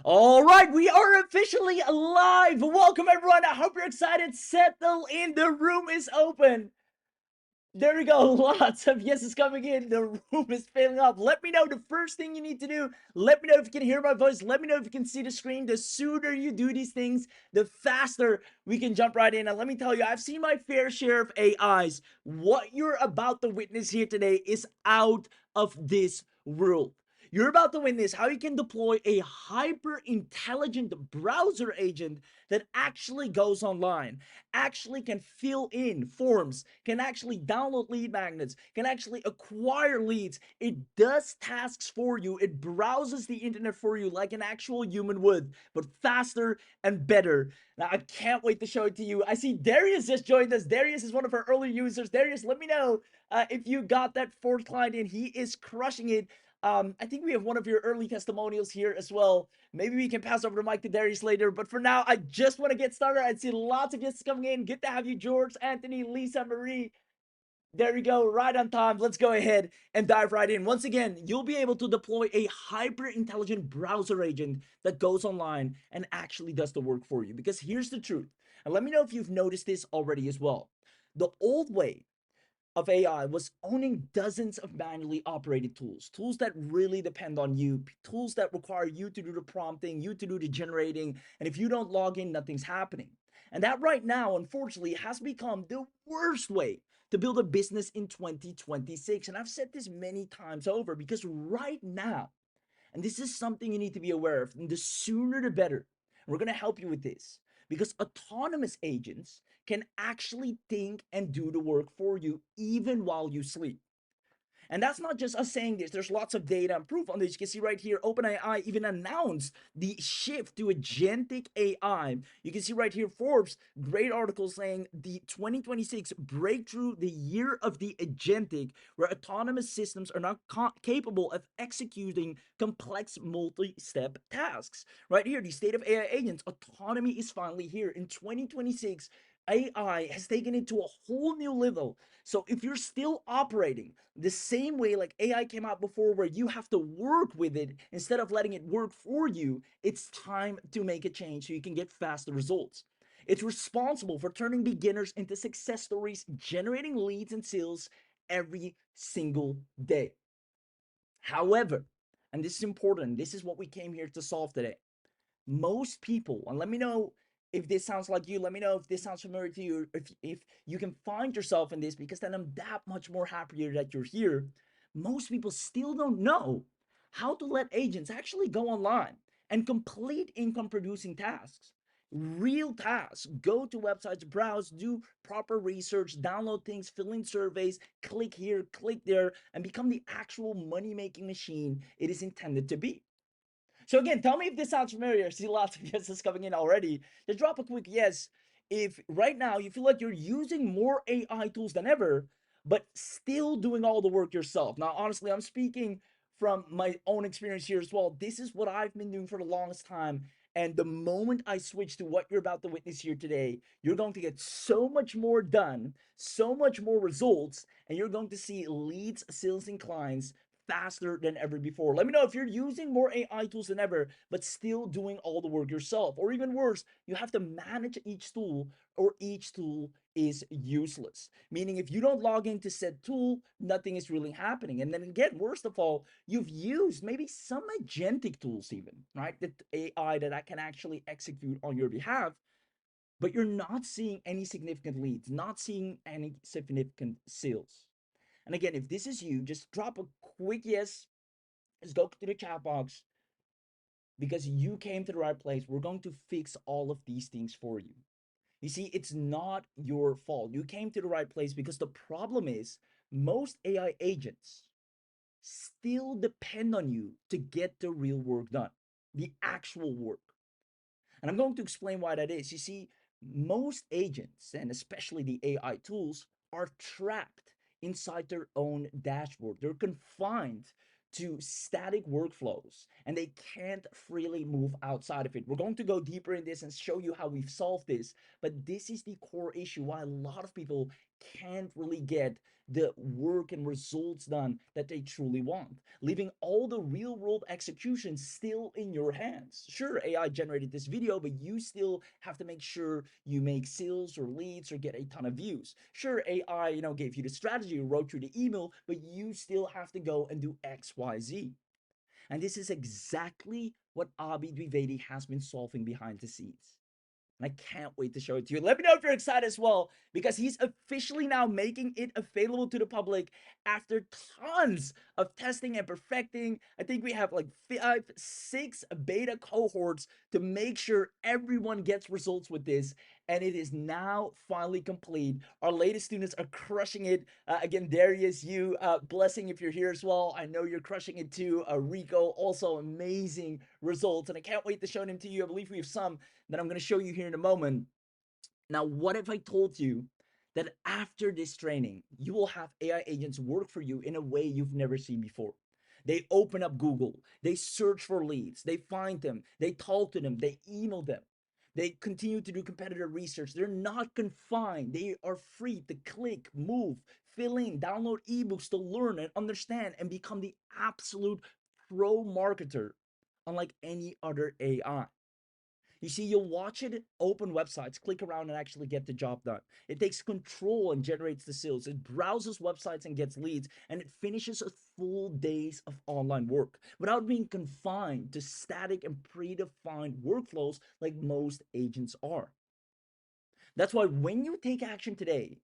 All right, we are officially live. Welcome, everyone. I hope you're excited. Settle in. The room is open. There we go. Lots of yeses coming in. The room is filling up. Let me know the first thing you need to do. Let me know if you can hear my voice. Let me know if you can see the screen. The sooner you do these things, the faster we can jump right in. And let me tell you, I've seen my fair share of AIs. What you're about to witness here today is out of this world. You're about to witness how you can deploy a hyper intelligent browser agent that actually goes online, actually can fill in forms, can actually download lead magnets, can actually acquire leads. It does tasks for you. It browses the internet for you like an actual human would, but faster and better. Now, I can't wait to show it to you. I see Darius just joined us. Darius is one of our early users. Darius, let me know if you got that fourth client in. He is crushing it. I think we have one of your early testimonials here as well. Maybe we can pass over the mic to Darius later. But for now, I just want to get started. I see lots of guests coming in. Good to have you, George, Anthony, Lisa, Marie. There we go, right on time. Let's go ahead and dive right in. Once again, you'll be able to deploy a hyper intelligent browser agent that goes online and actually does the work for you. Because here's the truth. And let me know if you've noticed this already as well. The old way of AI was owning dozens of manually operated tools, tools that really depend on you, tools that require you to do the prompting, you to do the generating, and if you don't log in, nothing's happening. And that right now, unfortunately, has become the worst way to build a business in 2026. And I've said this many times over because right now, and this is something you need to be aware of. And the sooner the better. We're going to help you with this because autonomous agents can actually think and do the work for you even while you sleep. And that's not just us saying this. There's lots of data and proof on this. You can see right here, OpenAI even announced the shift to agentic AI. You can see right here, Forbes, great article saying the 2026 breakthrough, the year of the agentic, where autonomous systems are now capable of executing complex multi-step tasks. Right here, the state of AI agents, autonomy is finally here. In 2026, AI has taken it to a whole new level. So if you're still operating the same way like AI came out before, where you have to work with it instead of letting it work for you, it's time to make a change so you can get faster results. It's responsible for turning beginners into success stories, generating leads and sales every single day. However, and this is important, this is what we came here to solve today. Most people, and let me know if this sounds like you, let me know if this sounds familiar to you, if you can find yourself in this, because then I'm that much more happier that you're here. Most people still don't know how to let agents actually go online and complete income producing tasks, real tasks. Go to websites, browse, do proper research, download things, fill in surveys, click here, click there, and become the actual money making machine it is intended to be. So again, tell me if this sounds familiar. I see lots of yeses coming in already. Just drop a quick yes if right now you feel like you're using more AI tools than ever, but still doing all the work yourself. Now, honestly, I'm speaking from my own experience here as well. This is what I've been doing for the longest time. And the moment I switch to what you're about to witness here today, you're going to get so much more done, so much more results, and you're going to see leads, sales, and clients faster than ever before. Let me know if you're using more AI tools than ever, but still doing all the work yourself. Or even worse, you have to manage each tool, or each tool is useless. Meaning, if you don't log into said tool, nothing is really happening. And then again, worst of all, you've used maybe some agentic tools, even, right? That AI that I can actually execute on your behalf, but you're not seeing any significant leads, not seeing any significant sales. And again, if this is you, just drop a quick yes. Just go to the chat box because you came to the right place. We're going to fix all of these things for you. You see, it's not your fault. You came to the right place because the problem is most AI agents still depend on you to get the real work done, the actual work. And I'm going to explain why that is. You see, most agents, and especially the AI tools, are trapped inside their own dashboard. They're confined to static workflows and they can't freely move outside of it. We're going to go deeper in this and show you how we've solved this. But this is the core issue why a lot of people can't really get the work and results done that they truly want, leaving all the real world execution still in your hands. Sure, AI generated this video, but you still have to make sure you make sales or leads or get a ton of views. Sure, AI, gave you the strategy, wrote you the email, but you still have to go and do X, Y, Z. And this is exactly what Abhi Dwivedi has been solving behind the scenes. And I can't wait to show it to you. Let me know if you're excited as well, because he's officially now making it available to the public after tons of testing and perfecting. I think we have like 6 beta cohorts to make sure everyone gets results with this. And it is now finally complete. Our latest students are crushing it. Again, Darius, you, blessing if you're here as well. I know you're crushing it too. Rico, also amazing results. And I can't wait to show them to you. I believe we have some that I'm going to show you here in a moment. Now, what if I told you that after this training, you will have AI agents work for you in a way you've never seen before? They open up Google, they search for leads, they find them, they talk to them, they email them. They continue to do competitor research. They're not confined. They are free to click, move, fill in, download ebooks to learn and understand and become the absolute pro marketer, unlike any other AI. You see, you'll watch it open websites, click around, and actually get the job done. It takes control and generates the sales. It browses websites and gets leads, and it finishes a full days of online work without being confined to static and predefined workflows like most agents are. That's why when you take action today,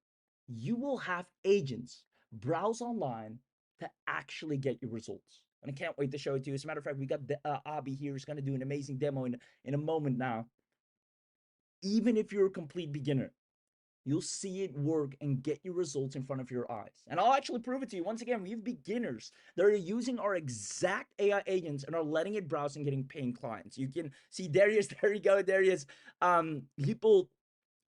you will have agents browse online to actually get your results. And I can't wait to show it to you. As a matter of fact, we got Abhi here who's going to do an amazing demo in a moment now. Even if you're a complete beginner, you'll see it work and get your results in front of your eyes. And I'll actually prove it to you. Once again, we have beginners that are using our exact AI agents and are letting it browse and getting paying clients. You can see Darius, there you go, Darius. He pulled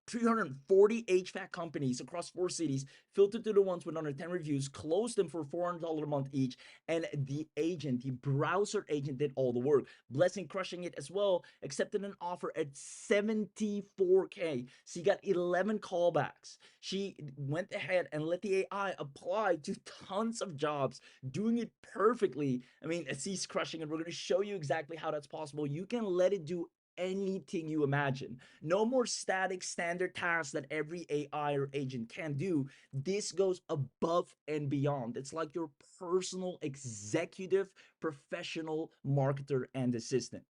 340 HVAC companies across 4 cities, filtered to the ones with under 10 reviews, closed them for $400 a month each, and the agent, the browser agent, did all the work. Blessing crushing it as well, accepted an offer at 74K. She got 11 callbacks. She went ahead and let the AI apply to tons of jobs, doing it perfectly. I mean, she's crushing it. We're going to show you exactly how that's possible. You can let it do anything you imagine. No more static standard tasks that every AI or agent can do. This goes above and beyond. It's like your personal executive professional marketer and assistant.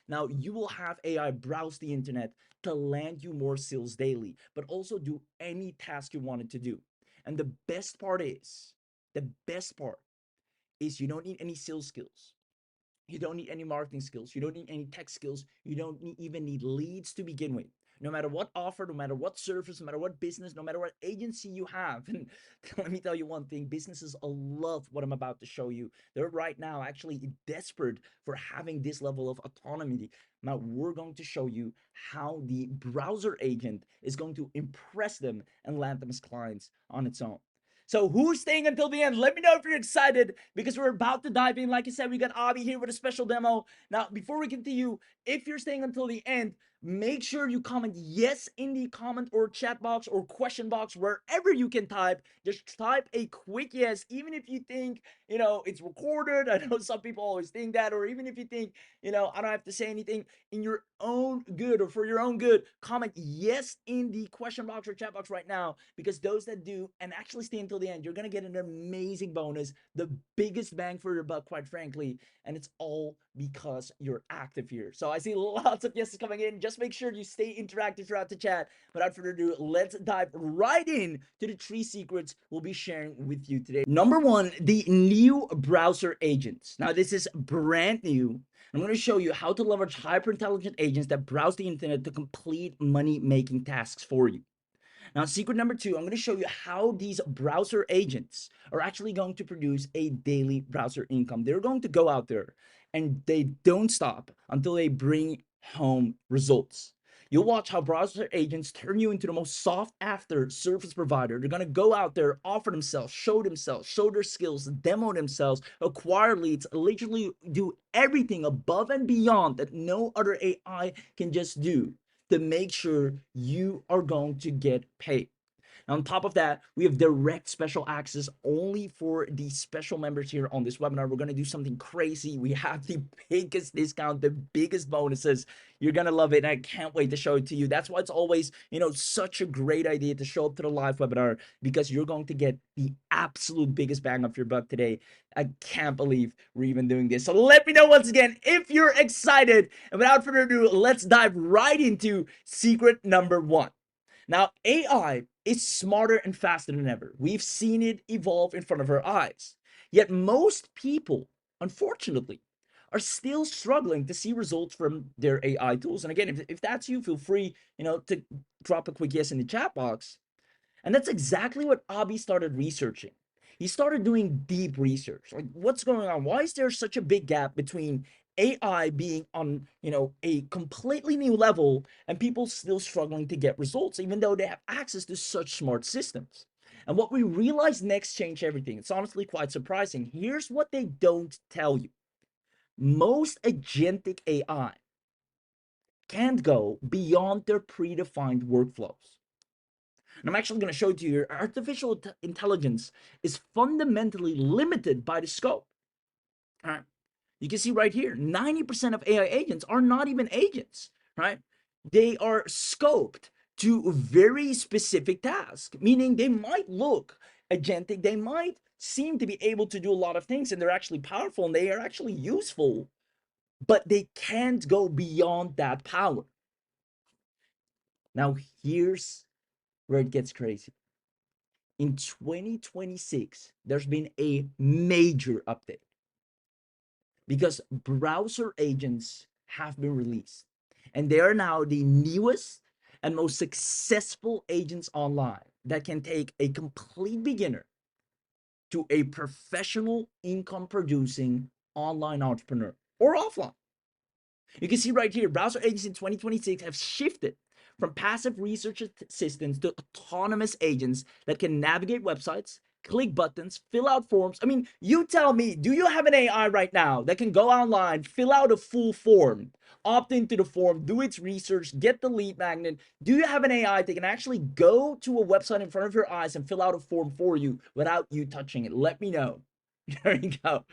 Now, you will have AI browse the internet to land you more sales daily, but also do any task you wanted to do. And the best part is you don't need any sales skills. You don't need any marketing skills. You don't need any tech skills. You don't even need leads to begin with. No matter what offer, no matter what service, no matter what business, no matter what agency you have. And let me tell you one thing, businesses love what I'm about to show you. They're right now actually desperate for having this level of autonomy. Now, we're going to show you how the browser agent is going to impress them and land them as clients on its own. So who's staying until the end? Let me know if you're excited, because we're about to dive in. Like I said, we got Abhi here with a special demo. Now, before we continue, if you're staying until the end, make sure you comment yes in the comment or chat box or question box, wherever you can type. Just type a quick yes, even if you think, it's recorded. I know some people always think that, or even if you think, I don't have to say anything, in your own good or for your own good, comment yes in the question box or chat box right now, because those that do and actually stay until the end, you're going to get an amazing bonus, the biggest bang for your buck, quite frankly, and it's all because you're active here. So I see lots of yeses coming in. Just make sure you stay interactive throughout the chat. Without further ado, let's dive right in to the 3 secrets we'll be sharing with you today. Number 1, the new browser agents. Now, this is brand new. I'm going to show you how to leverage hyper-intelligent agents that browse the internet to complete money-making tasks for you. Now, secret number 2, I'm going to show you how these browser agents are actually going to produce a daily browser income. They're going to go out there and they don't stop until they bring home results. You'll watch how browser agents turn you into the most sought after service provider. They're going to go out there, offer themselves, show their skills, demo themselves, acquire leads, literally do everything above and beyond that no other AI can just do to make sure you are going to get paid. On top of that, we have direct special access only for the special members here on this webinar. We're going to do something crazy. We have the biggest discount, the biggest bonuses. You're going to love it. And I can't wait to show it to you. That's why it's always, such a great idea to show up to the live webinar, because you're going to get the absolute biggest bang of your buck today. I can't believe we're even doing this. So let me know once again if you're excited. And without further ado, let's dive right into secret number 1. Now, AI is smarter and faster than ever. We've seen it evolve in front of our eyes. Yet most people, unfortunately, are still struggling to see results from their AI tools. And again, if that's you, feel free, to drop a quick yes in the chat box. And that's exactly what Abi started researching. He started doing deep research. Like, what's going on? Why is there such a big gap between AI being on, a completely new level and people still struggling to get results, even though they have access to such smart systems? And what we realized next changed everything. It's honestly quite surprising. Here's what they don't tell you. Most agentic AI can't go beyond their predefined workflows. And I'm actually going to show it to you. Artificial intelligence is fundamentally limited by the scope. All right. You can see right here, 90% of AI agents are not even agents, right? They are scoped to very specific tasks, meaning they might look agentic, they might seem to be able to do a lot of things, and they're actually powerful and they are actually useful, but they can't go beyond that power. Now, here's where it gets crazy. In 2026, there's been a major update because browser agents have been released, and they are now the newest and most successful agents online that can take a complete beginner to a professional income producing online entrepreneur or offline. You can see right here, browser agents in 2026 have shifted from passive research assistants to autonomous agents that can navigate websites, click buttons, fill out forms. I mean, you tell me, do you have an AI right now that can go online, fill out a full form, opt into the form, do its research, get the lead magnet? Do you have an AI that can actually go to a website in front of your eyes and fill out a form for you without you touching it? Let me know. There you go.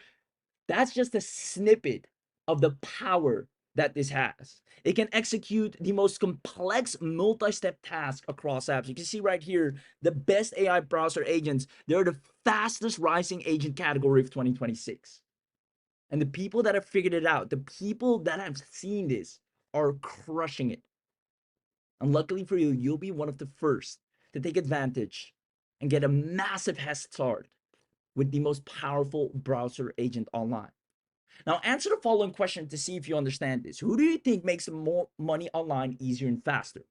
That's just a snippet of the power that this has. It can execute the most complex multi-step task across apps. You can see right here, the best AI browser agents, they're the fastest rising agent category of 2026. And the people that have figured it out, the people that have seen this are crushing it. And luckily for you, you'll be one of the first to take advantage and get a massive head start with the most powerful browser agent online. Now, answer the following question to see if you understand this. Who do you think makes more money online easier and faster?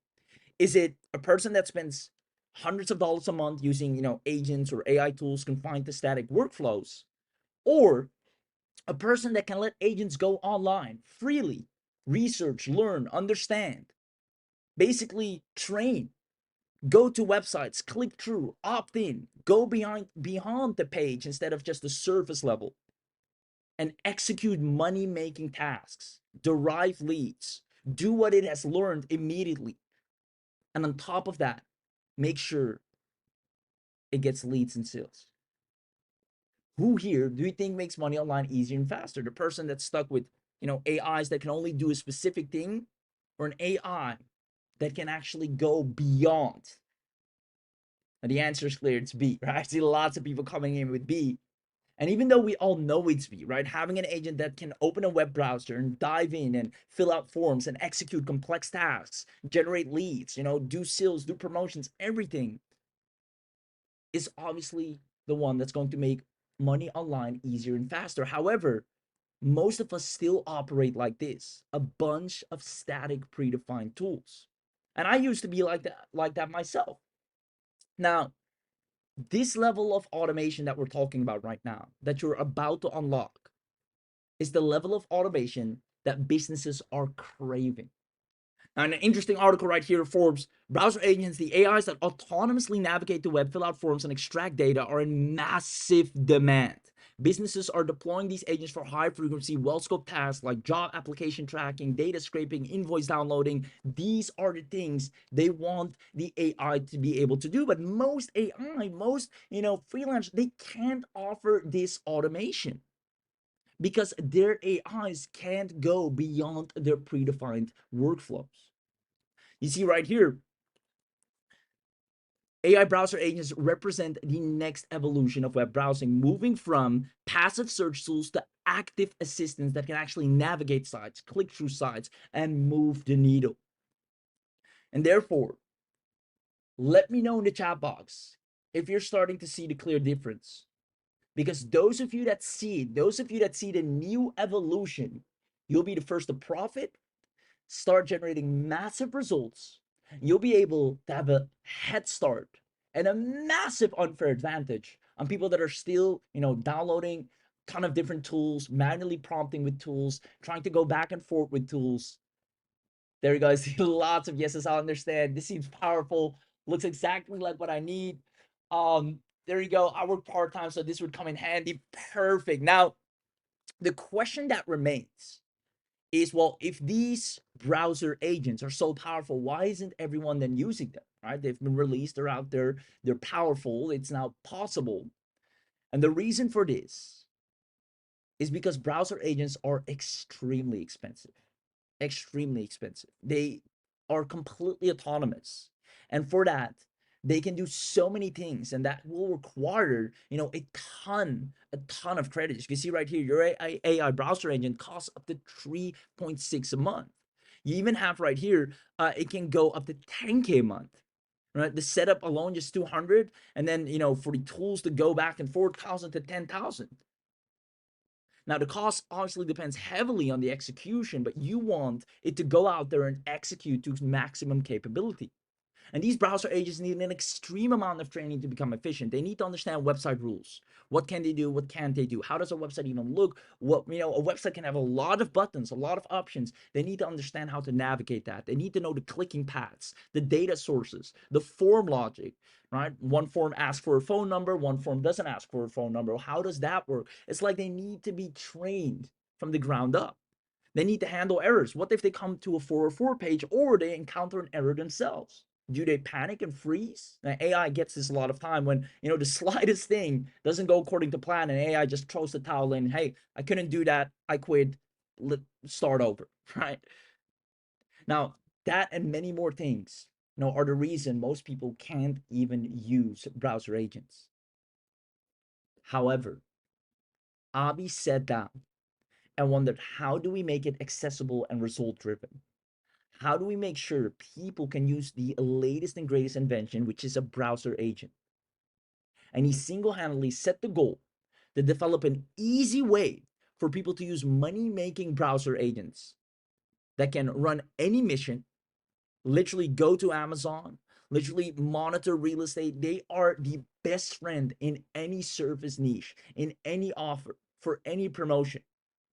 Is it a person that spends hundreds of dollars a month using, agents or AI tools confined to static workflows, or a person that can let agents go online freely, research, learn, understand, basically train, go to websites, click through, opt in, go beyond the page instead of just the surface level, and execute money-making tasks, derive leads, do what it has learned immediately. And on top of that, make sure it gets leads and sales. Who here do you think makes money online easier and faster? The person that's stuck with, AIs that can only do a specific thing, or an AI that can actually go beyond? And the answer is clear, it's B, right? I see lots of people coming in with B. And even though we all know it's B, right? Having an agent that can open a web browser and dive in and fill out forms and execute complex tasks, generate leads, do sales, do promotions, everything is obviously the one that's going to make money online easier and faster. However, most of us still operate like this, a bunch of static predefined tools. And I used to be like that myself. Now, this level of automation that we're talking about right now, that you're about to unlock, is the level of automation that businesses are craving. Now, an interesting article right here, Forbes, browser agents, the AIs that autonomously navigate the web, fill out forms, and extract data are in massive demand. Businesses are deploying these agents for high frequency, well scoped tasks like job application tracking, data scraping, invoice downloading. These are the things they want the AI to be able to do. But most AI, most freelance, they can't offer this automation because their AIs can't go beyond their predefined workflows. You see right here, AI browser agents represent the next evolution of web browsing, moving from passive search tools to active assistants that can actually navigate sites, click through sites, and move the needle. And therefore, let me know in the chat box if you're starting to see the clear difference. Because those of you that see the new evolution, you'll be the first to profit, start generating massive results. You'll be able to have a head start and a massive unfair advantage on people that are still, downloading a ton of different tools, manually prompting with tools, trying to go back and forth with tools. There you go. I see lots of yeses. I understand. This seems powerful. Looks exactly like what I need. There you go. I work part-time, so this would come in handy. Perfect. Now, the question that remains is, well, if these browser agents are so powerful, why isn't everyone then using them? Right? They've been released, they're out there, they're powerful, it's now possible. And the reason for this is because browser agents are extremely expensive. Extremely expensive. They are completely autonomous. And for that, they can do so many things, and that will require, a ton of credits. You can see right here, your AI browser agent costs up to 3.6 a month. You even have right here, it can go up to 10K a month. Right, the setup alone just 200, and then for the tools to go back and forth, 1,000 to 10,000. Now, the cost obviously depends heavily on the execution, but you want it to go out there and execute to maximum capability. And these browser agents need an extreme amount of training to become efficient. They need to understand website rules. What can they do? What can't they do? How does a website even look? A website can have a lot of buttons, a lot of options. They need to understand how to navigate that. They need to know the clicking paths, the data sources, the form logic, right? One form asks for a phone number, one form doesn't ask for a phone number. How does that work? It's like they need to be trained from the ground up. They need to handle errors. What if they come to a 404 page or they encounter an error themselves? Do they panic and freeze? Now, AI gets this a lot of time when the slightest thing doesn't go according to plan, and AI just throws the towel in. Hey, I couldn't do that. I quit. Let's start over. Right now, that and many more things, are the reason most people can't even use browser agents. However, Abby sat down and wondered, how do we make it accessible and result driven? How do we make sure people can use the latest and greatest invention, which is a browser agent? And he single-handedly set the goal to develop an easy way for people to use money-making browser agents that can run any mission, literally go to Amazon, literally monitor real estate. They are the best friend in any service niche, in any offer, for any promotion.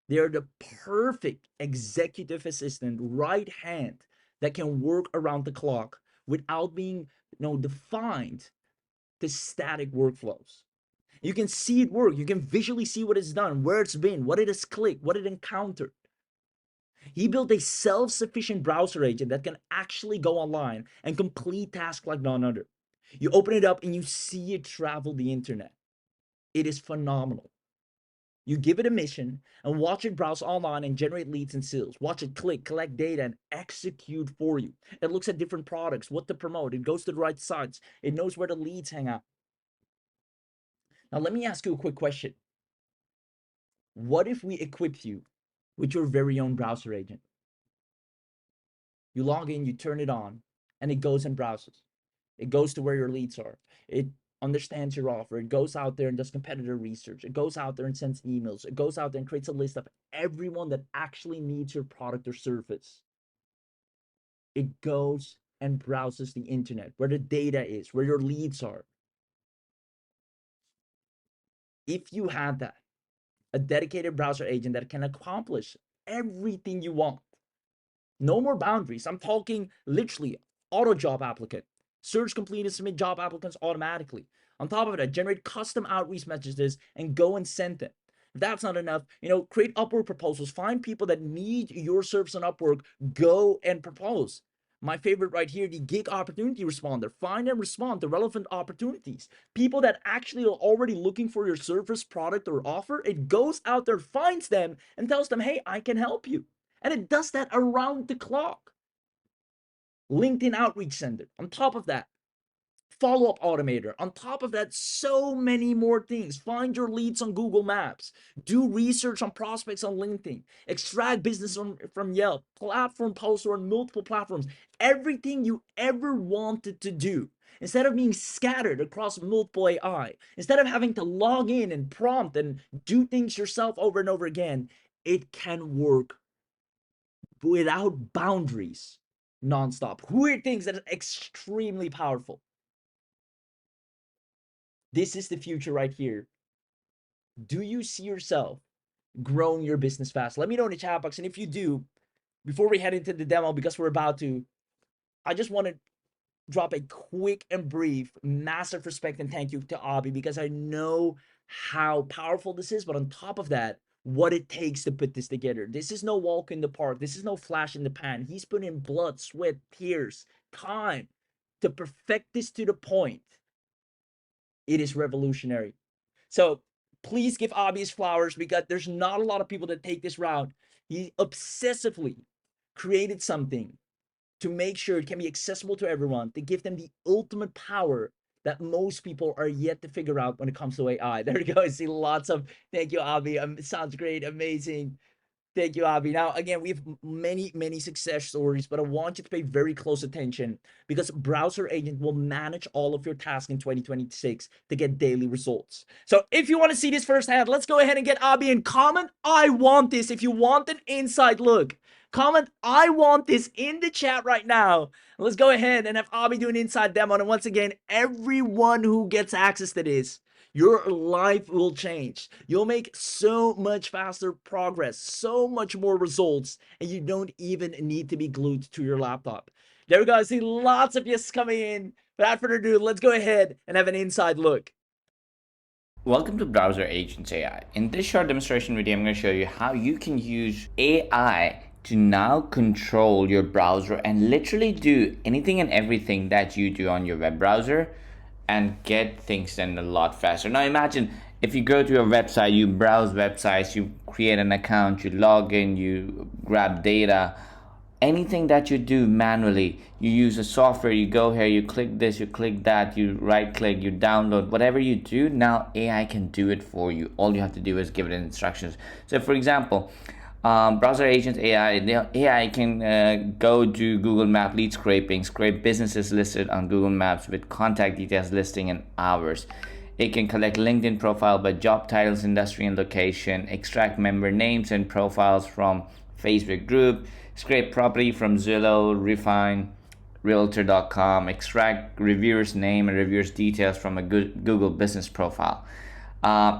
They are the perfect executive assistant, right hand, that can work around the clock without being, defined to static workflows. You can see it work. You can visually see what it's done, where it's been, what it has clicked, what it encountered. He built a self-sufficient browser agent that can actually go online and complete tasks like none other. You open it up and you see it travel the internet. It is phenomenal. You give it a mission and watch it browse online and generate leads and sales. Watch it click, collect data, and execute for you. It looks at different products, what to promote. It goes to the right sites. It knows where the leads hang out. Now, let me ask you a quick question. What if we equip you with your very own browser agent? You log in, you turn it on, and it goes and browses. It goes to where your leads are. It understands your offer. It goes out there and does competitor research. It goes out there and sends emails. It goes out there and creates a list of everyone that actually needs your product or service. It goes and browses the internet, where the data is, where your leads are. If you had that, a dedicated browser agent that can accomplish everything you want, no more boundaries. I'm talking literally auto job applicant. Search, complete, and submit job applicants automatically. On top of that, generate custom outreach messages and go and send them. If that's not enough, create Upwork proposals. Find people that need your service on Upwork. Go and propose. My favorite right here, the gig opportunity responder. Find and respond to relevant opportunities. People that actually are already looking for your service, product, or offer, it goes out there, finds them, and tells them, hey, I can help you. And it does that around the clock. LinkedIn Outreach Center. On top of that, follow-up automator. On top of that, so many more things. Find your leads on Google Maps. Do research on prospects on LinkedIn. Extract business from Yelp. Platform posts on multiple platforms. Everything you ever wanted to do. Instead of being scattered across multiple AI, instead of having to log in and prompt and do things yourself over and over again, it can work without boundaries nonstop. Weird things that are extremely powerful. This is the future right here. Do you see yourself growing your business fast? Let me know in the chat box. And if you do, before we head into the demo, because we're about to, I just want to drop a quick and brief, massive respect and thank you to Abhi, because I know how powerful this is. But on top of that, what it takes to put this together. This is no walk in the park. This is no flash in the pan. He's put in blood, sweat, tears, time to perfect this to the point. It is revolutionary. So please give Abhi his flowers, because there's not a lot of people that take this route. He obsessively created something to make sure it can be accessible to everyone, to give them the ultimate power that most people are yet to figure out when it comes to AI. There you go. I see lots of thank you, Abhi. Sounds great, amazing. Thank you, Abhi. Now, again, we have many success stories, but I want you to pay very close attention, because Browser Agent will manage all of your tasks in 2026 to get daily results. So if you want to see this firsthand, let's go ahead and get Abhi and comment, I want this. If you want an inside look, comment, I want this in the chat right now. Let's go ahead and have Abhi do an inside demo. And once again, everyone who gets access to this, your life will change. You'll make so much faster progress, so much more results, and you don't even need to be glued to your laptop. There we go. I see lots of yes coming in. Without further ado, let's go ahead and have an inside look. Welcome to BrowserAgent AI. In this short demonstration video, I'm going to show you how you can use AI to now control your browser and literally do anything and everything that you do on your web browser and get things done a lot faster. Now imagine if you go to a website, you browse websites, you create an account, you log in, you grab data, anything that you do manually, you use a software, you go here, you click this, you click that, you right click, you download, whatever you do, now AI can do it for you. All you have to do is give it instructions. So for example, Browser Agent AI, the AI can go do Google Map lead scraping, scrape businesses listed on Google Maps with contact details listing in hours. It can collect LinkedIn profile by job titles, industry, and location, extract member names and profiles from Facebook group, scrape property from Zillow, Refine, Realtor.com, extract reviewers' name and reviewers' details from a Google business profile.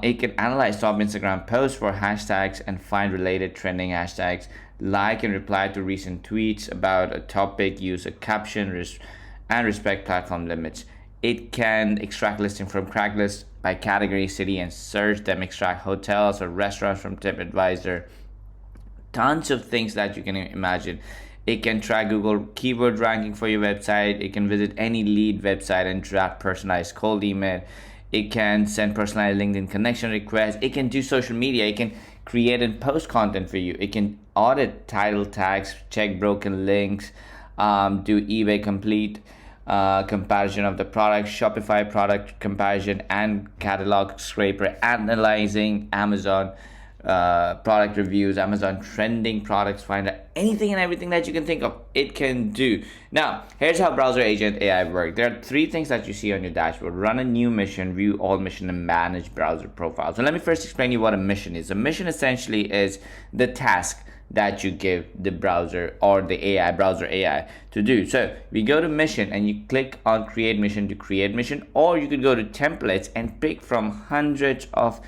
It can analyze top Instagram posts for hashtags and find related trending hashtags, like and reply to recent tweets about a topic, use a caption, and respect platform limits. It can extract listing from Craigslist by category, city, and search them, extract hotels or restaurants from TripAdvisor. Tons of things that you can imagine. It can track Google keyword ranking for your website. It can visit any lead website and draft personalized cold email. It can send personalized LinkedIn connection requests. It can do social media. It can create and post content for you. It can audit title tags, check broken links, do eBay complete comparison of the product, Shopify product comparison, and catalog scraper, analyzing Amazon product reviews, Amazon trending products finder, anything and everything that you can think of, it can do. Now, here's how Browser Agent AI works. There are three things that you see on your dashboard: run a new mission, view all mission, and manage browser profiles. So let me first explain you what a mission is. A mission essentially is the task that you give the browser or the AI, browser AI, to do. So we go to mission and you click on create mission to create mission, or you could go to templates and pick from hundreds of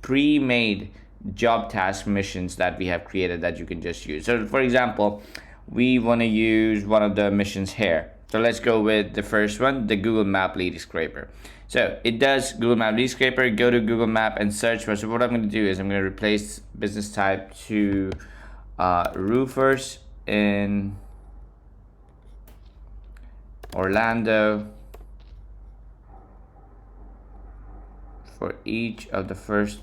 pre-made job task missions that we have created that you can just use. So for example, we want to use one of the missions here. So let's go with the first one, the Google Map lead scraper. So it does Google Map Scraper. Go to Google Map and search for. So what I'm going to do is I'm going to replace business type to roofers in Orlando. For each of the first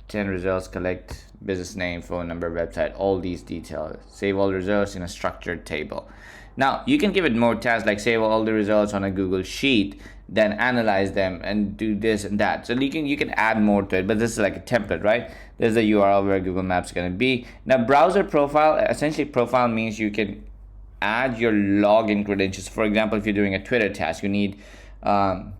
10 results, collect business name, phone number, website, all these details. Save all results in a structured table. Now you can give it more tasks like save all the results on a Google Sheet, then analyze them and do this and that. So you can add more to it, but this is like a template, right? There's the URL where Google Maps is going to be. Now browser profile, essentially profile means you can add your login credentials. For example, if you're doing a Twitter task, you need the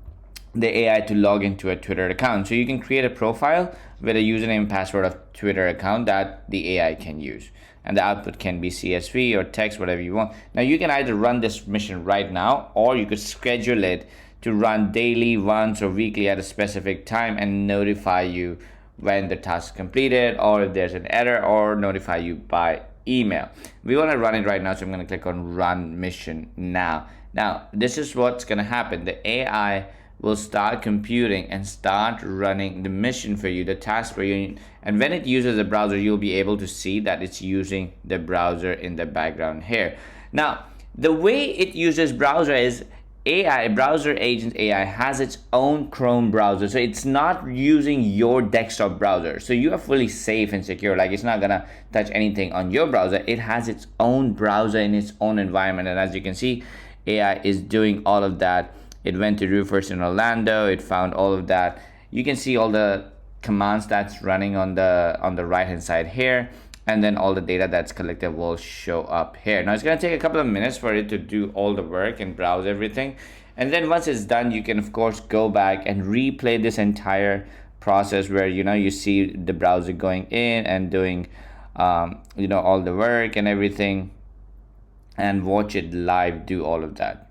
AI to log into a Twitter account. So you can create a profile with a username and password of Twitter account that the AI can use. And the output can be CSV or text, whatever you want. Now you can either run this mission right now, or you could schedule it to run daily, once, or weekly at a specific time and notify you when the task is completed, or if there's an error, or notify you by email. We want to run it right now, so I'm going to click on run mission now. Now this is what's going to happen. The AI will start computing and start running the mission for you, the task for you. And when it uses the browser, you'll be able to see that it's using the browser in the background here. Now, the way it uses browser is AI, BrowserAgent AI, has its own Chrome browser. So it's not using your desktop browser. So you are fully safe and secure. Like it's not gonna touch anything on your browser. It has its own browser in its own environment. And as you can see, AI is doing all of that. It went to roofers in Orlando. It found all of that. You can see all the commands that's running on the right hand side here, and then all the data that's collected will show up here. Now it's going to take a couple of minutes for it to do all the work and browse everything, and then once it's done, you can of course go back and replay this entire process where you see the browser going in and doing all the work and everything, and watch it live do all of that.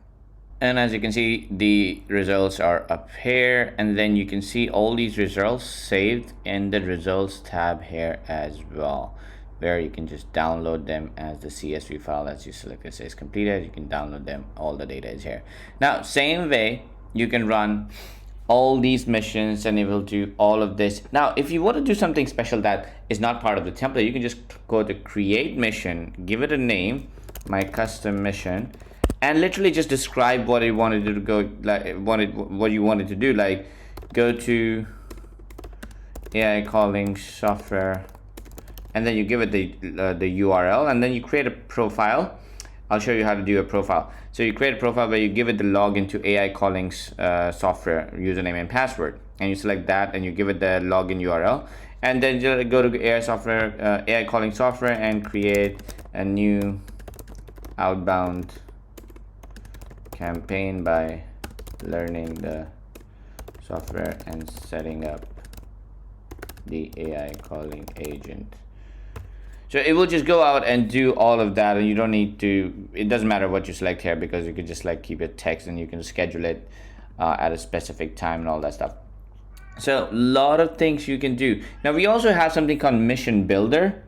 And as you can see, the results are up here, and then you can see all these results saved in the results tab here as well, where you can just download them as the CSV file. As you select it says completed, you can download them. All the data is here. Now same way you can run all these missions and it will do all of this. Now if you want to do something special that is not part of the template, you can just go to create mission, give it a name, my custom mission, and literally just describe what you wanted to go, what you wanted to do. Like go to AI calling software, and then you give it the URL, and then you create a profile. I'll show you how to do a profile. So you create a profile where you give it the login to AI calling software username and password, and you select that and you give it the login URL, and then you go to AI calling software and create a new outbound campaign by learning the software and setting up the AI calling agent. So it will just go out and do all of that, and you don't need to, it doesn't matter what you select here, because you can just keep it text and you can schedule it at a specific time and all that stuff. So a lot of things you can do. Now we also have something called Mission Builder.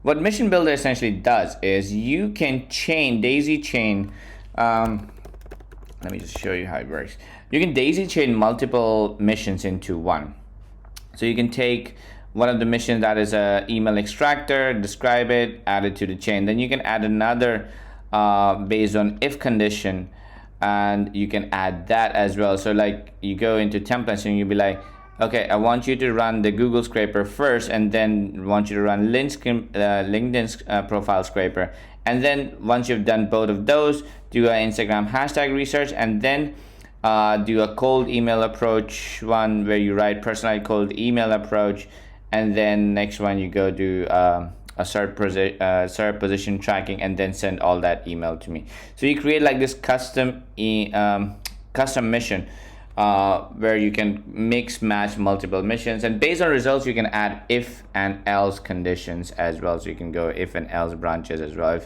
What Mission Builder essentially does is you can daisy chain. Let me just show you how it works. You can daisy chain multiple missions into one. So you can take one of the missions that is a email extractor, describe it, add it to the chain. Then you can add another based on if condition, and you can add that as well. So you go into templates and you'll be like, okay, I want you to run the Google scraper first, and then want you to run LinkedIn's profile scraper. And then once you've done both of those, do an Instagram hashtag research, and then do a cold email approach one where you write personalized cold email approach, and then next one you go do a SERP position tracking, and then send all that email to me. So you create this custom mission where you can mix match multiple missions, and based on results you can add if and else conditions as well. So you can go if and else branches as well.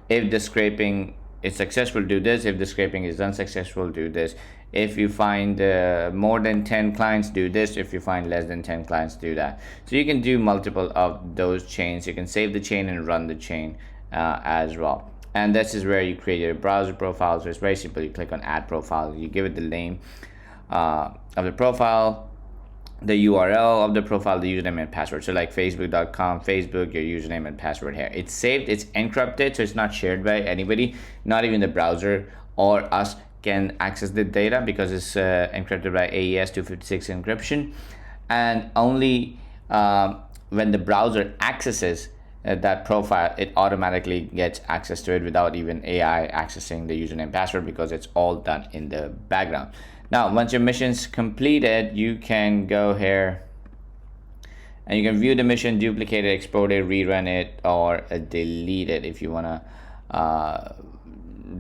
If the scraping is successful, do this. If the scraping is unsuccessful, do this. If you find more than 10 clients, do this. If you find less than 10 clients, do that. So you can do multiple of those chains. You can save the chain and run the chain as well. And this is where you create your browser profile. So it's very simple. You click on add profile, you give it the name of the profile, the URL of the profile, the username and password. So like facebook.com, Facebook, your username and password here. It's saved, it's encrypted, so it's not shared by anybody, not even the browser or us can access the data because it's encrypted by AES 256 encryption. And only when the browser accesses that profile, it automatically gets access to it without even AI accessing the username and password, because it's all done in the background. Now, once your mission's completed, you can go here and you can view the mission, duplicate it, export it, rerun it, or delete it. If you want to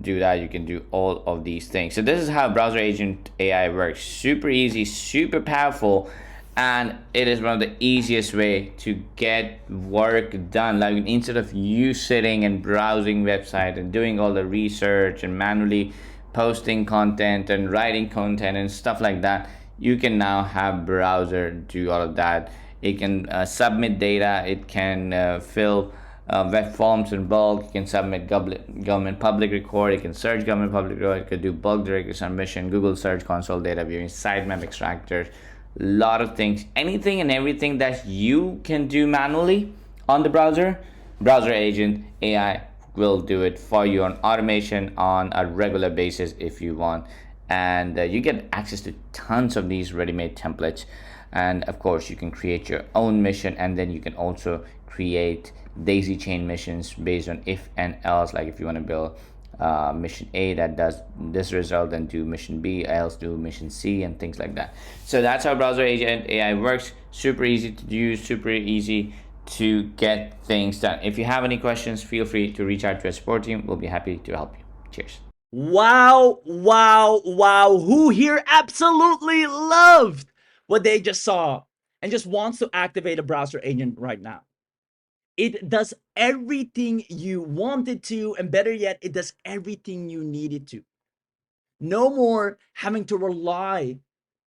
do that, you can do all of these things. So this is how Browser Agent AI works. Super easy, super powerful, and it is one of the easiest way to get work done. Like, instead of you sitting and browsing website and doing all the research and manually posting content and writing content and stuff like that, you can now have browser do all of that. It can submit data, it can fill web forms in bulk, you can submit government public record, you can search government public record, you can do bulk directory submission, Google Search Console data viewing, sitemap extractors, lot of things, anything and everything that you can do manually on the browser agent AI will do it for you on automation on a regular basis if you want. And you get access to tons of these ready-made templates, and of course you can create your own mission, and then you can also create daisy chain missions based on if and else. Like, if you want to build mission A that does this result, then do mission B, else do mission C, and things like that. So that's how Browser Agent AI works. Super easy to use, super easy to get things done. If you have any questions, feel free to reach out to our support team. We'll be happy to help you. Cheers. Wow, wow, wow. Who here absolutely loved what they just saw and just wants to activate a browser agent right now? It does everything you wanted to, and better yet, it does everything you needed to. No more having to rely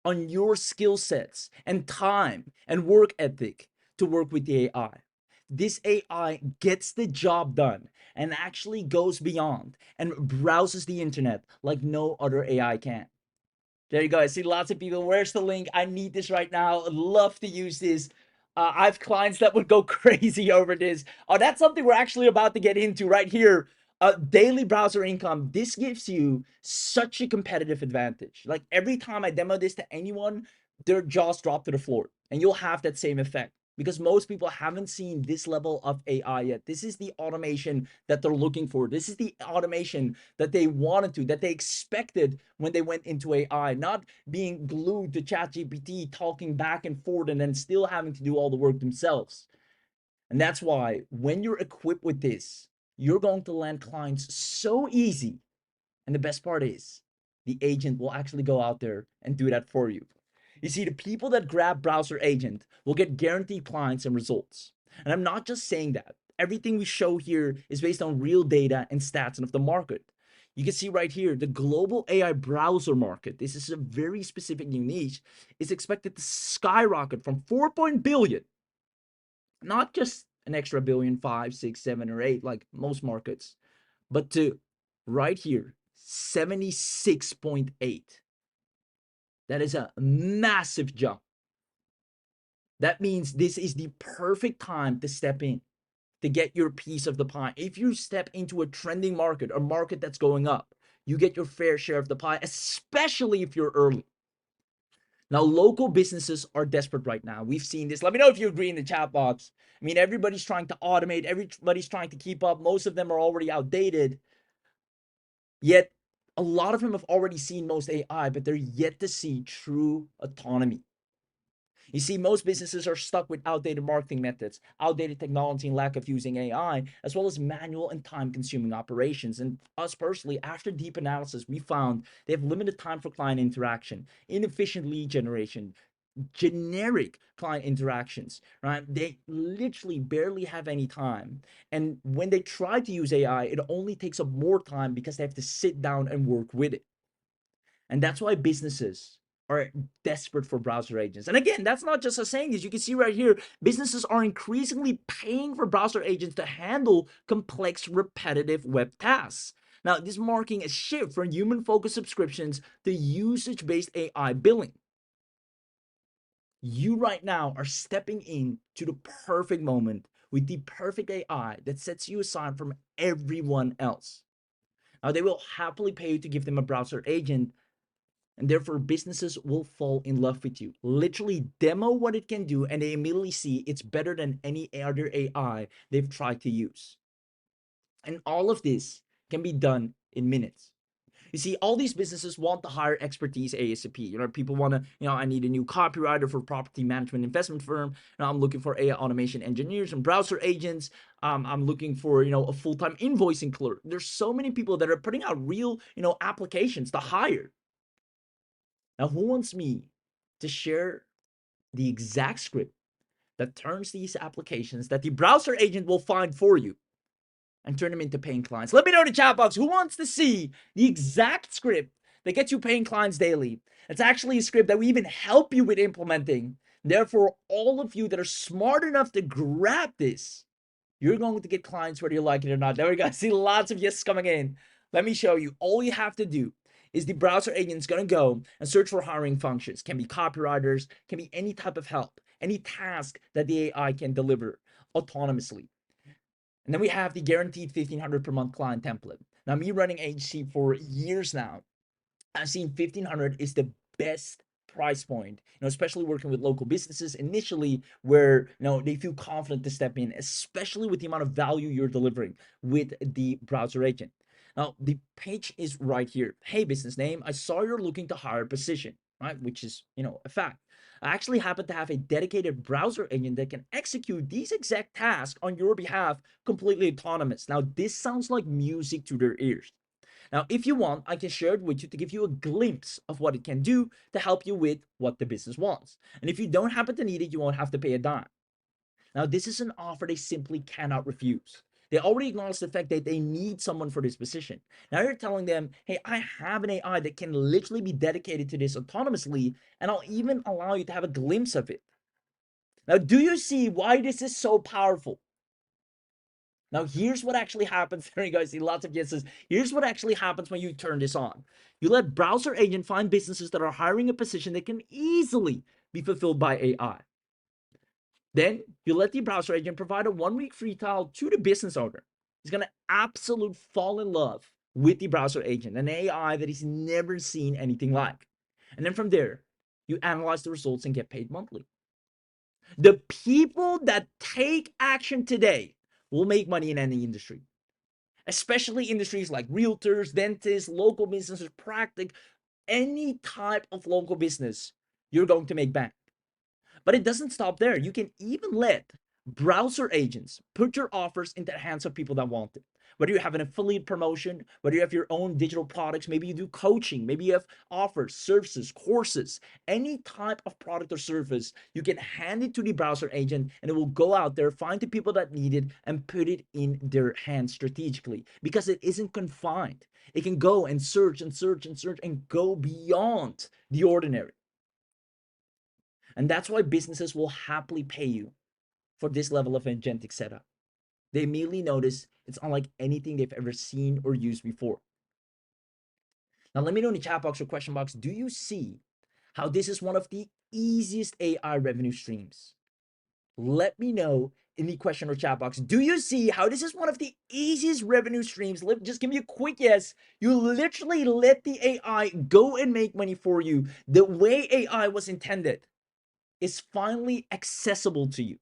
on your skill sets and time and work ethic to work with the AI. This AI gets the job done and actually goes beyond and browses the internet like no other AI can. There you go. I see lots of people. Where's the link? I need this right now. I'd love to use this. I have clients that would go crazy over this. Oh, that's something we're actually about to get into right here. Daily browser income. This gives you such a competitive advantage. Like, every time I demo this to anyone, their jaws drop to the floor, and you'll have that same effect because most people haven't seen this level of AI yet. This is the automation that they're looking for. This is the automation that they wanted to, that they expected when they went into AI, not being glued to ChatGPT, talking back and forth, and then still having to do all the work themselves. And that's why when you're equipped with this, you're going to land clients so easy. And the best part is, the agent will actually go out there and do that for you. You see, the people that grab Browser Agent will get guaranteed clients and results. And I'm not just saying that. Everything we show here is based on real data and stats of the market. You can see right here, the global AI browser market, this is a very specific niche, is expected to skyrocket from 4 billion, not just an extra billion, 5, 6, 7, or 8, like most markets, but to right here, 76.8. That is a massive jump. That means this is the perfect time to step in, to get your piece of the pie. If you step into a trending market, a market that's going up, you get your fair share of the pie, especially if you're early. Now, local businesses are desperate right now. We've seen this. Let me know if you agree in the chat box. I mean, everybody's trying to automate, everybody's trying to keep up. Most of them are already outdated. Yet, a lot of them have already seen most AI, but they're yet to see true autonomy. You see, most businesses are stuck with outdated marketing methods, outdated technology, and lack of using AI, as well as manual and time-consuming operations. And us personally, after deep analysis, we found they have limited time for client interaction, inefficient lead generation, generic client interactions, right? They literally barely have any time. And when they try to use AI, it only takes up more time because they have to sit down and work with it. And that's why businesses are desperate for browser agents. And again, that's not just a saying. As you can see right here, businesses are increasingly paying for browser agents to handle complex, repetitive web tasks. Now, this is marking a shift from human-focused subscriptions to usage-based AI billing. You right now are stepping in to the perfect moment with the perfect AI that sets you aside from everyone else. Now, they will happily pay you to give them a browser agent, and therefore businesses will fall in love with you. Literally demo what it can do, and they immediately see it's better than any other AI they've tried to use. And all of this can be done in minutes. You see, all these businesses want to hire expertise ASAP. People want to, I need a new copywriter for property management investment firm. I'm looking for AI automation engineers and browser agents. I'm looking for, a full-time invoicing clerk. There's so many people that are putting out real, applications to hire. Now, who wants me to share the exact script that turns these applications that the browser agent will find for you and turn them into paying clients? Let me know in the chat box who wants to see the exact script that gets you paying clients daily. It's actually a script that we even help you with implementing. Therefore, all of you that are smart enough to grab this, you're going to get clients whether you like it or not. There we go. I see lots of yeses coming in. Let me show you. All you have to do is the browser agent is going to go and search for hiring functions. Can be copywriters, can be any type of help, any task that the AI can deliver autonomously. And then we have the guaranteed 1,500 per month client template. Now, me running agency for years now, I've seen 1,500 is the best price point, especially working with local businesses initially where, they feel confident to step in, especially with the amount of value you're delivering with the browser agent. Now, the page is right here. Hey, business name, I saw you're looking to hire a position, right? Which is, a fact. I actually happen to have a dedicated browser agent that can execute these exact tasks on your behalf completely autonomous. Now, this sounds like music to their ears. Now, if you want, I can share it with you to give you a glimpse of what it can do to help you with what the business wants. And if you don't happen to need it, you won't have to pay a dime. Now, this is an offer they simply cannot refuse. They already acknowledge the fact that they need someone for this position. Now you're telling them, hey, I have an AI that can literally be dedicated to this autonomously, and I'll even allow you to have a glimpse of it. Now, do you see why this is so powerful? Now, here's what actually happens. There you go. I see lots of yeses. Here's what actually happens when you turn this on. You let browser agent find businesses that are hiring a position that can easily be fulfilled by AI. Then you let the browser agent provide a 1-week free trial to the business owner. He's going to absolutely fall in love with the browser agent, an AI that he's never seen anything like. And then from there, you analyze the results and get paid monthly. The people that take action today will make money in any industry, especially industries like realtors, dentists, local businesses, practic, any type of local business, you're going to make bank. But it doesn't stop there. You can even let browser agents put your offers into the hands of people that want it. Whether you have an affiliate promotion, whether you have your own digital products, maybe you do coaching, maybe you have offers, services, courses, any type of product or service, you can hand it to the browser agent and it will go out there, find the people that need it, and put it in their hands strategically because it isn't confined. It can go and search and search and search and go beyond the ordinary. And that's why businesses will happily pay you for this level of agentic setup. They immediately notice it's unlike anything they've ever seen or used before. Now, let me know in the chat box or question box, do you see how this is one of the easiest AI revenue streams? Let me know in the question or chat box. Do you see how this is one of the easiest revenue streams? Just give me a quick yes. You literally let the AI go and make money for you the way AI was intended. Is finally accessible to you,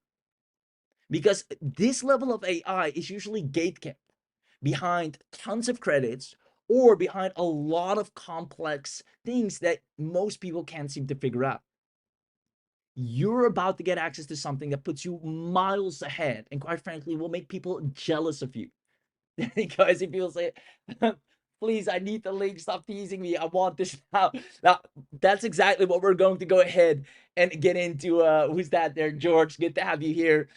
because this level of AI is usually gatekept behind tons of credits or behind a lot of complex things that most people can't seem to figure out. You're about to get access to something that puts you miles ahead and, quite frankly, will make people jealous of you. Because if people say, please, I need the link, stop teasing me, I want this now. Now, that's exactly what we're going to go ahead and get into. Who's that there? George, good to have you here.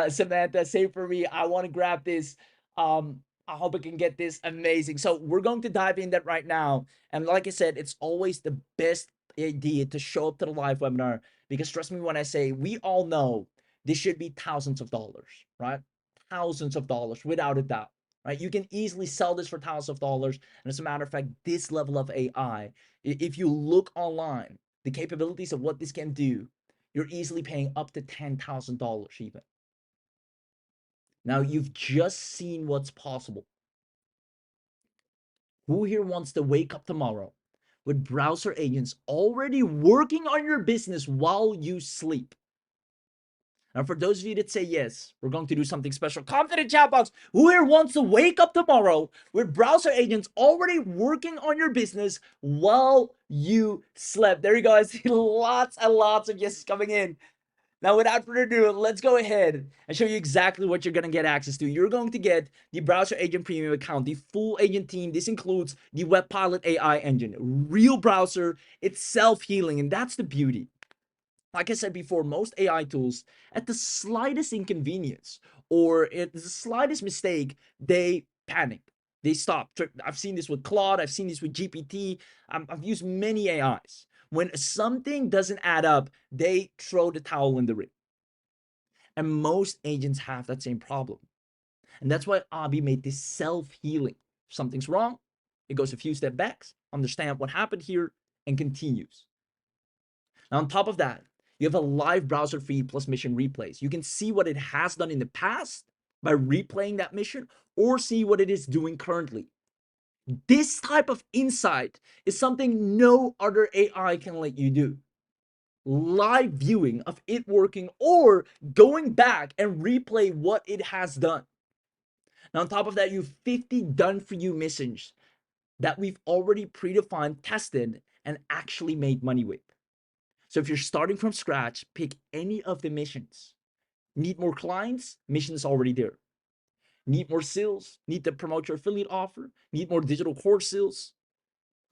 Samantha, say for me, I want to grab this. I hope I can get this amazing. So we're going to dive in that right now. And like I said, it's always the best idea to show up to the live webinar, because trust me when I say we all know this should be thousands of dollars, right? Thousands of dollars without a doubt, right? You can easily sell this for thousands of dollars. And as a matter of fact, this level of AI, if you look online, the capabilities of what this can do, you're easily paying up to $10,000 even. Now you've just seen what's possible. Who here wants to wake up tomorrow with browser agents already working on your business while you sleep? Now, for those of you that say yes, we're going to do something special. Comment in the chat box. Who here wants to wake up tomorrow with browser agents already working on your business while you slept? There you go. I see lots and lots of yeses coming in. Now, without further ado, let's go ahead and show you exactly what you're going to get access to. You're going to get the Browser Agent Premium account, the full agent team. This includes the Web Pilot AI engine, real browser. It's self-healing, and that's the beauty. Like I said before, most AI tools, at the slightest inconvenience or at the slightest mistake, they panic. They stop. I've seen this with Claude. I've seen this with GPT. I've used many AIs. When something doesn't add up, they throw the towel in the ring. And most agents have that same problem. And that's why Abi made this self-healing. If something's wrong, it goes a few steps back, understand what happened here, and continues. Now, on top of that, you have a live browser feed plus mission replays. You can see what it has done in the past by replaying that mission, or see what it is doing currently. This type of insight is something no other AI can let you do. Live viewing of it working, or going back and replay what it has done. Now, on top of that, you have 50 done for you missions that we've already predefined, tested, and actually made money with. So if you're starting from scratch, pick any of the missions. Need more clients? Mission's already there. Need more sales? Need to promote your affiliate offer? Need more digital course sales?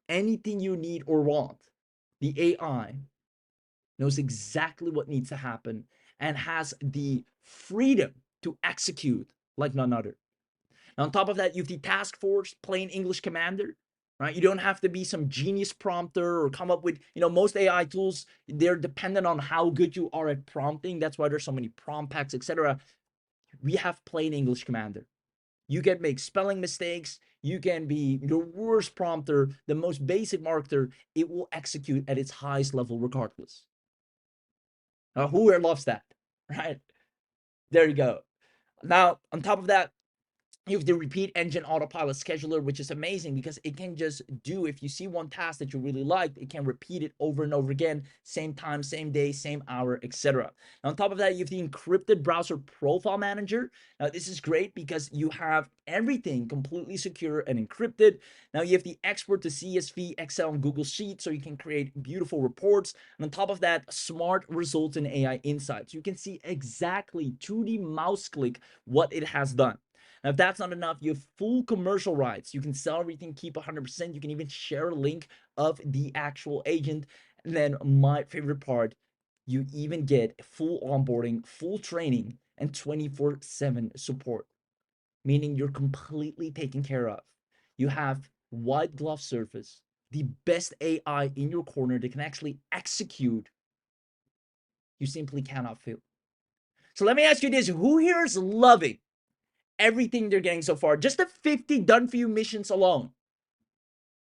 Anything you need or want, the AI knows exactly what needs to happen and has the freedom to execute like none other. Now, on top of that, you have the task force, plain English commander, right? You don't have to be some genius prompter or come up with, most AI tools, they're dependent on how good you are at prompting. That's why there's so many prompt packs, etc. We have plain English commander. You can make spelling mistakes. You can be your worst prompter, the most basic marketer. It will execute at its highest level regardless. Now, who here loves that, right? There you go. Now, on top of that, you have the repeat engine autopilot scheduler, which is amazing because it can just do, if you see one task that you really liked, it can repeat it over and over again, same time, same day, same hour, etc. On top of that, you have the encrypted browser profile manager. Now, this is great because you have everything completely secure and encrypted. Now, you have the export to CSV, Excel, and Google Sheets, so you can create beautiful reports. And on top of that, smart results and AI insights. You can see exactly to the mouse click what it has done. Now, if that's not enough, you have full commercial rights. You can sell everything, keep 100%. You can even share a link of the actual agent. And then my favorite part, you even get full onboarding, full training, and 24/7 support, meaning you're completely taken care of. You have white glove service, the best AI in your corner that can actually execute. You simply cannot fail. So let me ask you this: who here is loving everything they're getting so far? Just the 50 done for you missions alone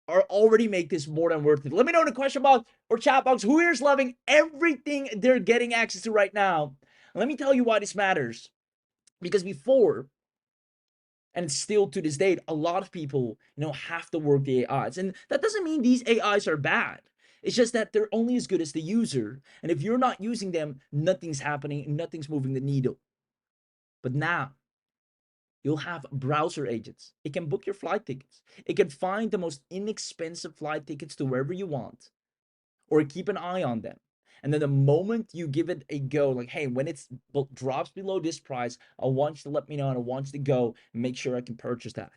are already make this more than worth it. Let me know in the question box or chat box who here is loving everything they're getting access to right now. Let me tell you why this matters. Because before, and still to this date, a lot of people, have to work the AIs. And that doesn't mean these AIs are bad. It's just that they're only as good as the user. And if you're not using them, nothing's happening, nothing's moving the needle. But now, you'll have browser agents. It can book your flight tickets. It can find the most inexpensive flight tickets to wherever you want, or keep an eye on them. And then the moment you give it a go, like, hey, when it drops below this price, I want you to let me know and I want you to go and make sure I can purchase that.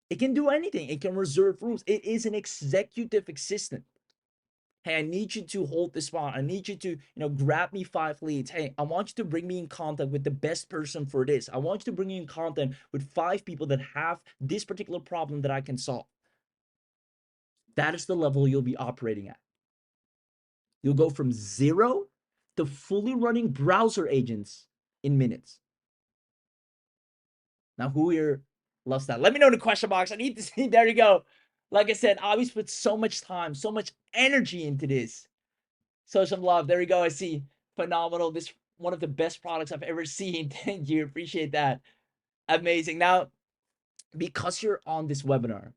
It can do anything. It can reserve rooms. It is an executive assistant. Hey, I need you to hold this spot. I need you to, grab me 5 leads. Hey, I want you to bring me in contact with the best person for this. I want you to bring me in contact with 5 people that have this particular problem that I can solve. That is the level you'll be operating at. You'll go from 0 to fully running browser agents in minutes. Now, who here loves that? Let me know in the question box. I need to see. There you go. Like I said, I always put so much time, so much energy into this. So some love. There you go. I see. Phenomenal. This one of the best products I've ever seen. Thank you. Appreciate that. Amazing. Now, because you're on this webinar,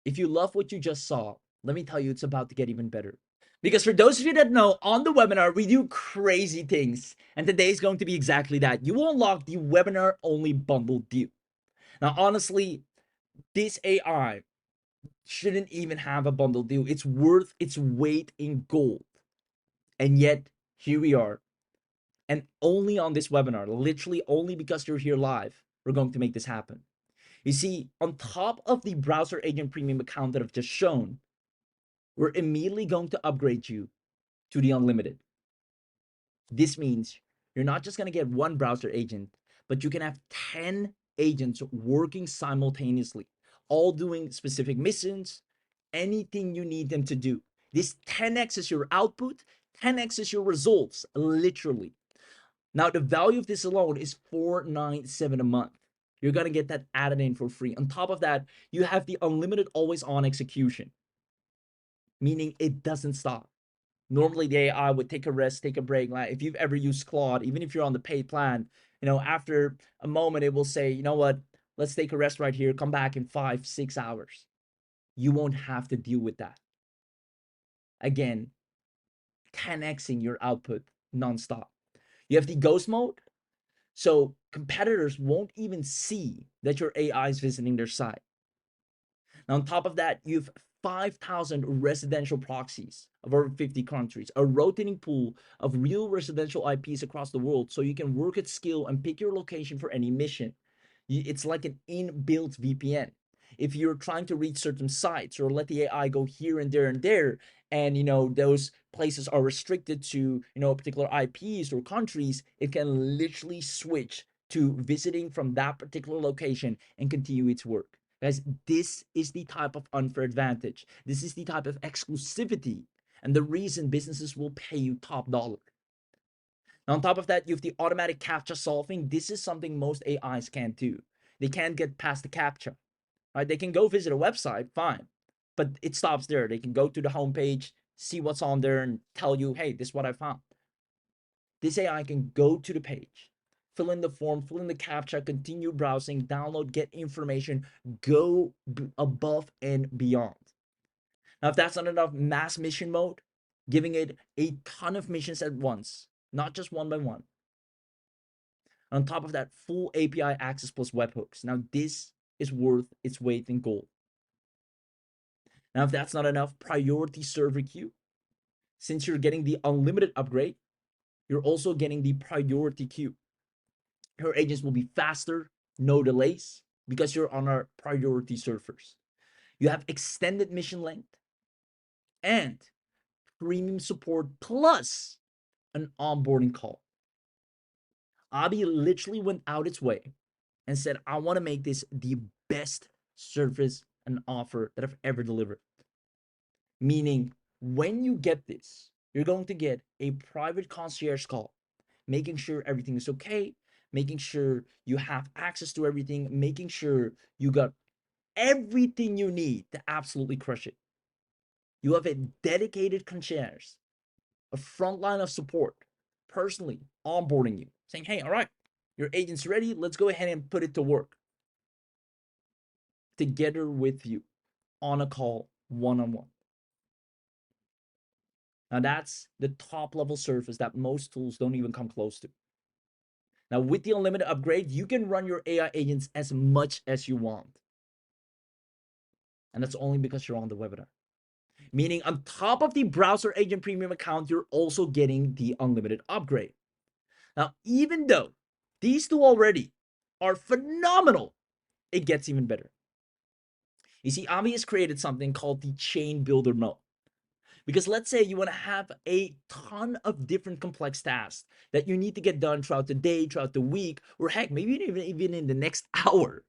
if you love what you just saw, let me tell you, it's about to get even better. Because for those of you that know, on the webinar, we do crazy things. And today is going to be exactly that. You will unlock the webinar only bundle deal. Now, honestly, this AI shouldn't even have a bundle deal. It's worth its weight in gold. And yet, here we are. And only on this webinar, literally only because you're here live, we're going to make this happen. You see, on top of the Browser Agent Premium account that I've just shown, we're immediately going to upgrade you to the unlimited. This means you're not just going to get one browser agent, but you can have 10 agents working simultaneously, all doing specific missions, anything you need them to do. This 10x is your output, 10x is your results, literally. Now, the value of this alone is $497 a month. You're going to get that added in for free. On top of that, you have the unlimited always on execution, meaning it doesn't stop. Normally the AI would take a rest, take a break. Like if you've ever used Claude, even if you're on the paid plan, after a moment, it will say, you know what, let's take a rest right here, come back in 5-6 hours. You won't have to deal with that. Again, 10xing your output nonstop. You have the ghost mode, so competitors won't even see that your AI is visiting their site. Now, on top of that, you have 5,000 residential proxies of over 50 countries, a rotating pool of real residential IPs across the world, so you can work at scale and pick your location for any mission. It's like an inbuilt VPN. If you're trying to reach certain sites or let the AI go here and there, and those places are restricted to particular IPs or countries, it can literally switch to visiting from that particular location and continue its work. Guys, this is the type of unfair advantage. This is the type of exclusivity and the reason businesses will pay you top dollar. Now, on top of that, you have the automatic CAPTCHA solving. This is something most AIs can't do. They can't get past the CAPTCHA, right? They can go visit a website, fine, but it stops there. They can go to the homepage, see what's on there, and tell you, hey, this is what I found. This AI can go to the page, fill in the form, fill in the CAPTCHA, continue browsing, download, get information, go above and beyond. Now, if that's not enough, mass mission mode, giving it a ton of missions at once, not just one by one. On top of that, full API access plus webhooks. Now, this is worth its weight in gold. Now, if that's not enough, priority server queue. Since you're getting the unlimited upgrade, you're also getting the priority queue. Your agents will be faster, no delays, because you're on our priority servers. You have extended mission length and premium support plus an onboarding call. Abi literally went out its way and said, I want to make this the best service and offer that I've ever delivered. Meaning, when you get this, you're going to get a private concierge call, making sure everything is okay, making sure you have access to everything, making sure you got everything you need to absolutely crush it. You have a dedicated concierge, a front line of support, personally onboarding you, saying, hey, all right, your agent's ready. Let's go ahead and put it to work together with you on a call, one-on-one. Now, that's the top level service that most tools don't even come close to. Now, with the unlimited upgrade, you can run your AI agents as much as you want. And that's only because you're on the webinar. Meaning, on top of the Browser Agent Premium account, you're also getting the unlimited upgrade. Now, even though these two already are phenomenal, it gets even better. You see, Ami has created something called the Chain Builder mode. Because let's say you want to have a ton of different complex tasks that you need to get done throughout the day, throughout the week, or heck, maybe even in the next hour.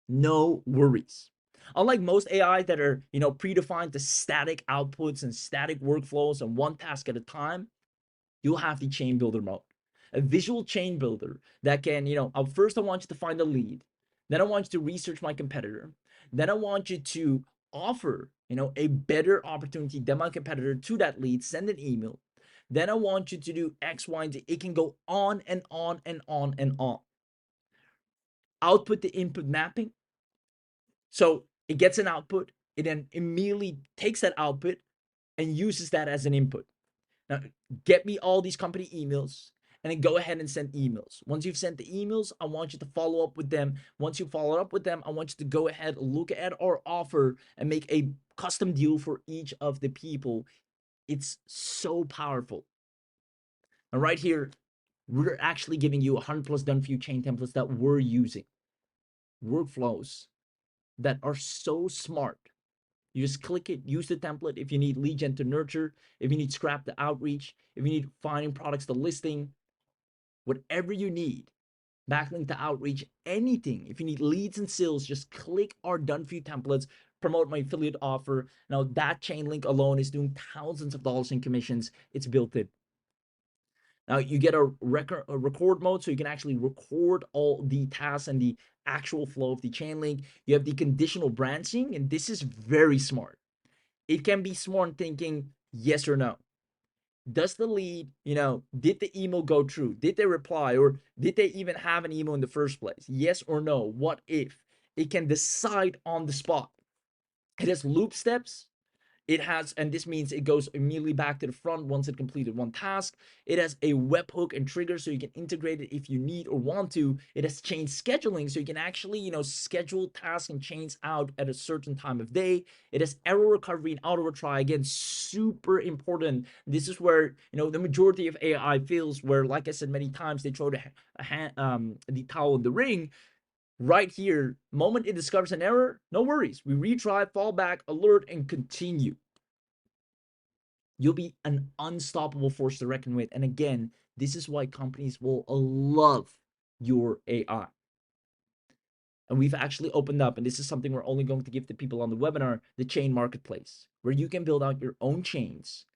No worries. Unlike most AI that are, predefined to static outputs and static workflows and one task at a time, you'll have the chain builder mode. A visual chain builder that can, first I want you to find a lead. Then I want you to research my competitor. Then I want you to offer, a better opportunity than my competitor to that lead, send an email. Then I want you to do X, Y, and Z. It can go on and on and on and on. Output to input mapping. So it gets an output. It then immediately takes that output and uses that as an input. Now, get me all these company emails and then go ahead and send emails. Once you've sent the emails, I want you to follow up with them. Once you follow up with them, I want you to go ahead, look at our offer, and make a custom deal for each of the people. It's so powerful. And right here, we're actually giving you 100 plus done for you chain templates that we're using. Workflows that are so smart. You just click it, use the template. If you need lead gen to nurture, if you need scrap to outreach, if you need finding products to listing, whatever you need, backlink to outreach, anything. If you need leads and sales, just click our done for you templates, promote my affiliate offer. Now that chain link alone is doing thousands of dollars in commissions. It's built in. Now you get a record mode, so you can actually record all the tasks and the actual flow of the chain link. You have the conditional branching, and this is very smart. It can be smart thinking yes or no. Does the lead, did the email go through? Did they reply, or did they even have an email in the first place? Yes or no? What if? It can decide on the spot. It has loop steps. It has, and this means it goes immediately back to the front once it completed one task. It has a webhook and trigger, so you can integrate it if you need or want to. It has chain scheduling, so you can actually, schedule tasks and chains out at a certain time of day. It has error recovery and auto retry. Again, super important. This is where, the majority of AI fails, where, like I said many times, they throw the towel in the ring. Right here, moment it discovers an error, no worries. We retry, fall back, alert, and continue. You'll be an unstoppable force to reckon with. And again, this is why companies will love your AI. And we've actually opened up, and this is something we're only going to give to people on the webinar, the chain marketplace, where you can build out your own chains.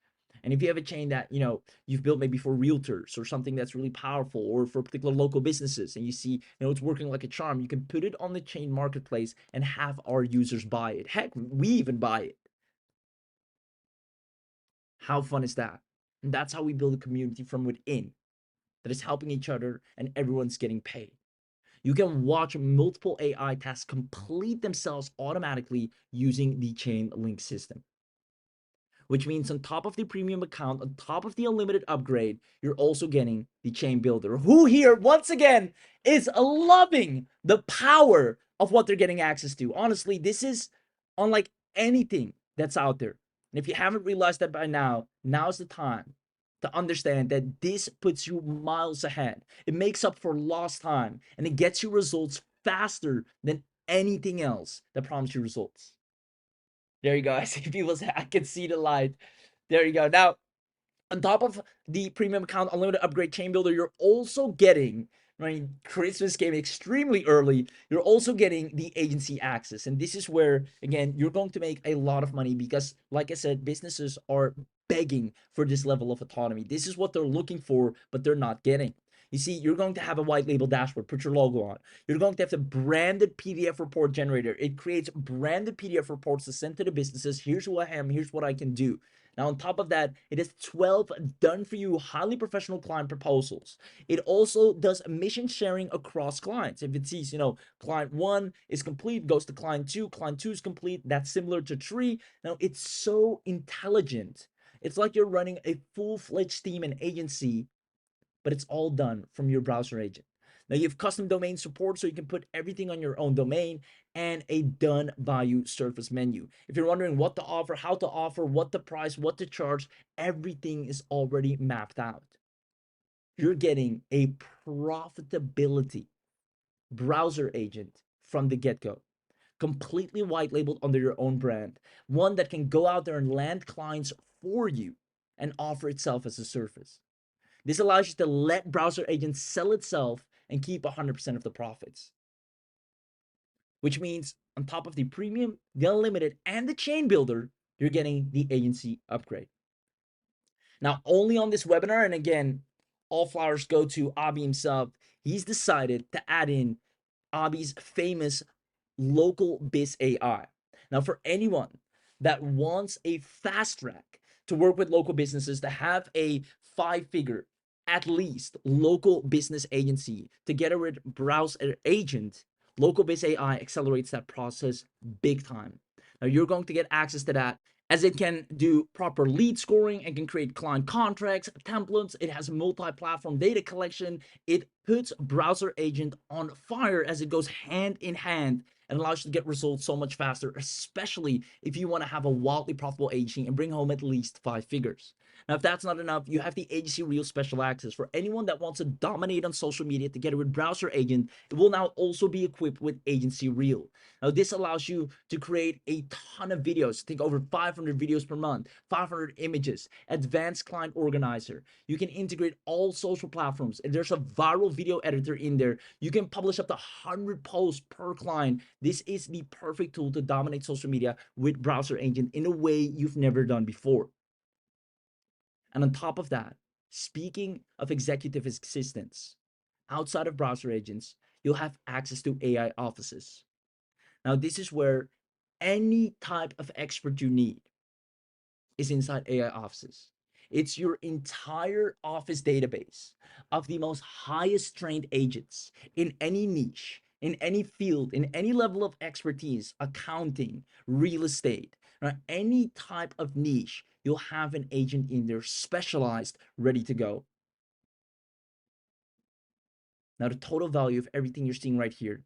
And if you have a chain that, you've built maybe for realtors or something that's really powerful, or for particular local businesses, and you see, it's working like a charm, you can put it on the chain marketplace and have our users buy it. Heck, we even buy it. How fun is that? And that's how we build a community from within that is helping each other and everyone's getting paid. You can watch multiple AI tasks complete themselves automatically using the chain link system, which means on top of the premium account, on top of the unlimited upgrade, you're also getting the chain builder, who here, once again, is loving the power of what they're getting access to. Honestly, this is unlike anything that's out there. And if you haven't realized that by now, now's the time to understand that this puts you miles ahead. It makes up for lost time, and it gets you results faster than anything else that promises you results. There you go. I see people say, I can see the light. There you go. Now, on top of the premium account unlimited upgrade chain builder, you're also getting, right? Christmas came extremely early. You're also getting the agency access. And this is where, again, you're going to make a lot of money because, like I said, businesses are begging for this level of autonomy. This is what they're looking for, but they're not getting. You see, you're going to have a white label dashboard, put your logo on. You're going to have the branded PDF report generator. It creates branded PDF reports to send to the businesses. Here's who I am. Here's what I can do. Now, on top of that, it has 12 done for you, highly professional client proposals. It also does mission sharing across clients. If it sees, client one is complete, goes to client two is complete. That's similar to tree. Now, it's so intelligent. It's like you're running a full-fledged team and agency, but it's all done from your browser agent. Now you have custom domain support, so you can put everything on your own domain, and a done by you surface menu. If you're wondering what to offer, how to offer, what to price, what to charge, everything is already mapped out. You're getting a profitability browser agent from the get-go, completely white labeled under your own brand, one that can go out there and land clients for you and offer itself as a service. This allows you to let browser agent sell itself and keep 100% of the profits. which means on top of the premium, the unlimited, and the chain builder, you're getting the agency upgrade. Now, only on this webinar, and again, all flowers go to Abi himself, he's decided to add in Abi's famous local biz AI. Now, for anyone that wants a fast track to work with local businesses, to have a 5-figure, at least, local business agency together with BrowserAgent, local biz AI accelerates that process big time. Now, you're going to get access to that as it can do proper lead scoring and can create client contracts, templates. It has multi-platform data collection. It puts BrowserAgent on fire as it goes hand in hand and allows you to get results so much faster, especially if you want to have a wildly profitable agency and bring home at least 5 figures. Now, if that's not enough, you have the Agency Reel special access. For anyone that wants to dominate on social media together with BrowserAgent, it will now also be equipped with Agency Reel. Now, this allows you to create a ton of videos. Think over 500 videos per month, 500 images, advanced client organizer. You can integrate all social platforms. And there's a viral video editor in there. You can publish up to 100 posts per client. This is the perfect tool to dominate social media with BrowserAgent in a way you've never done before. And on top of that, speaking of executive assistants, outside of BrowserAgents, you'll have access to AI offices. Now, this is where any type of expert you need is inside AI offices. It's your entire office database of the most highest trained agents in any niche, in any field, in any level of expertise, accounting, real estate, right? Any type of niche, you'll have an agent in there specialized, ready to go. Now, the total value of everything you're seeing right here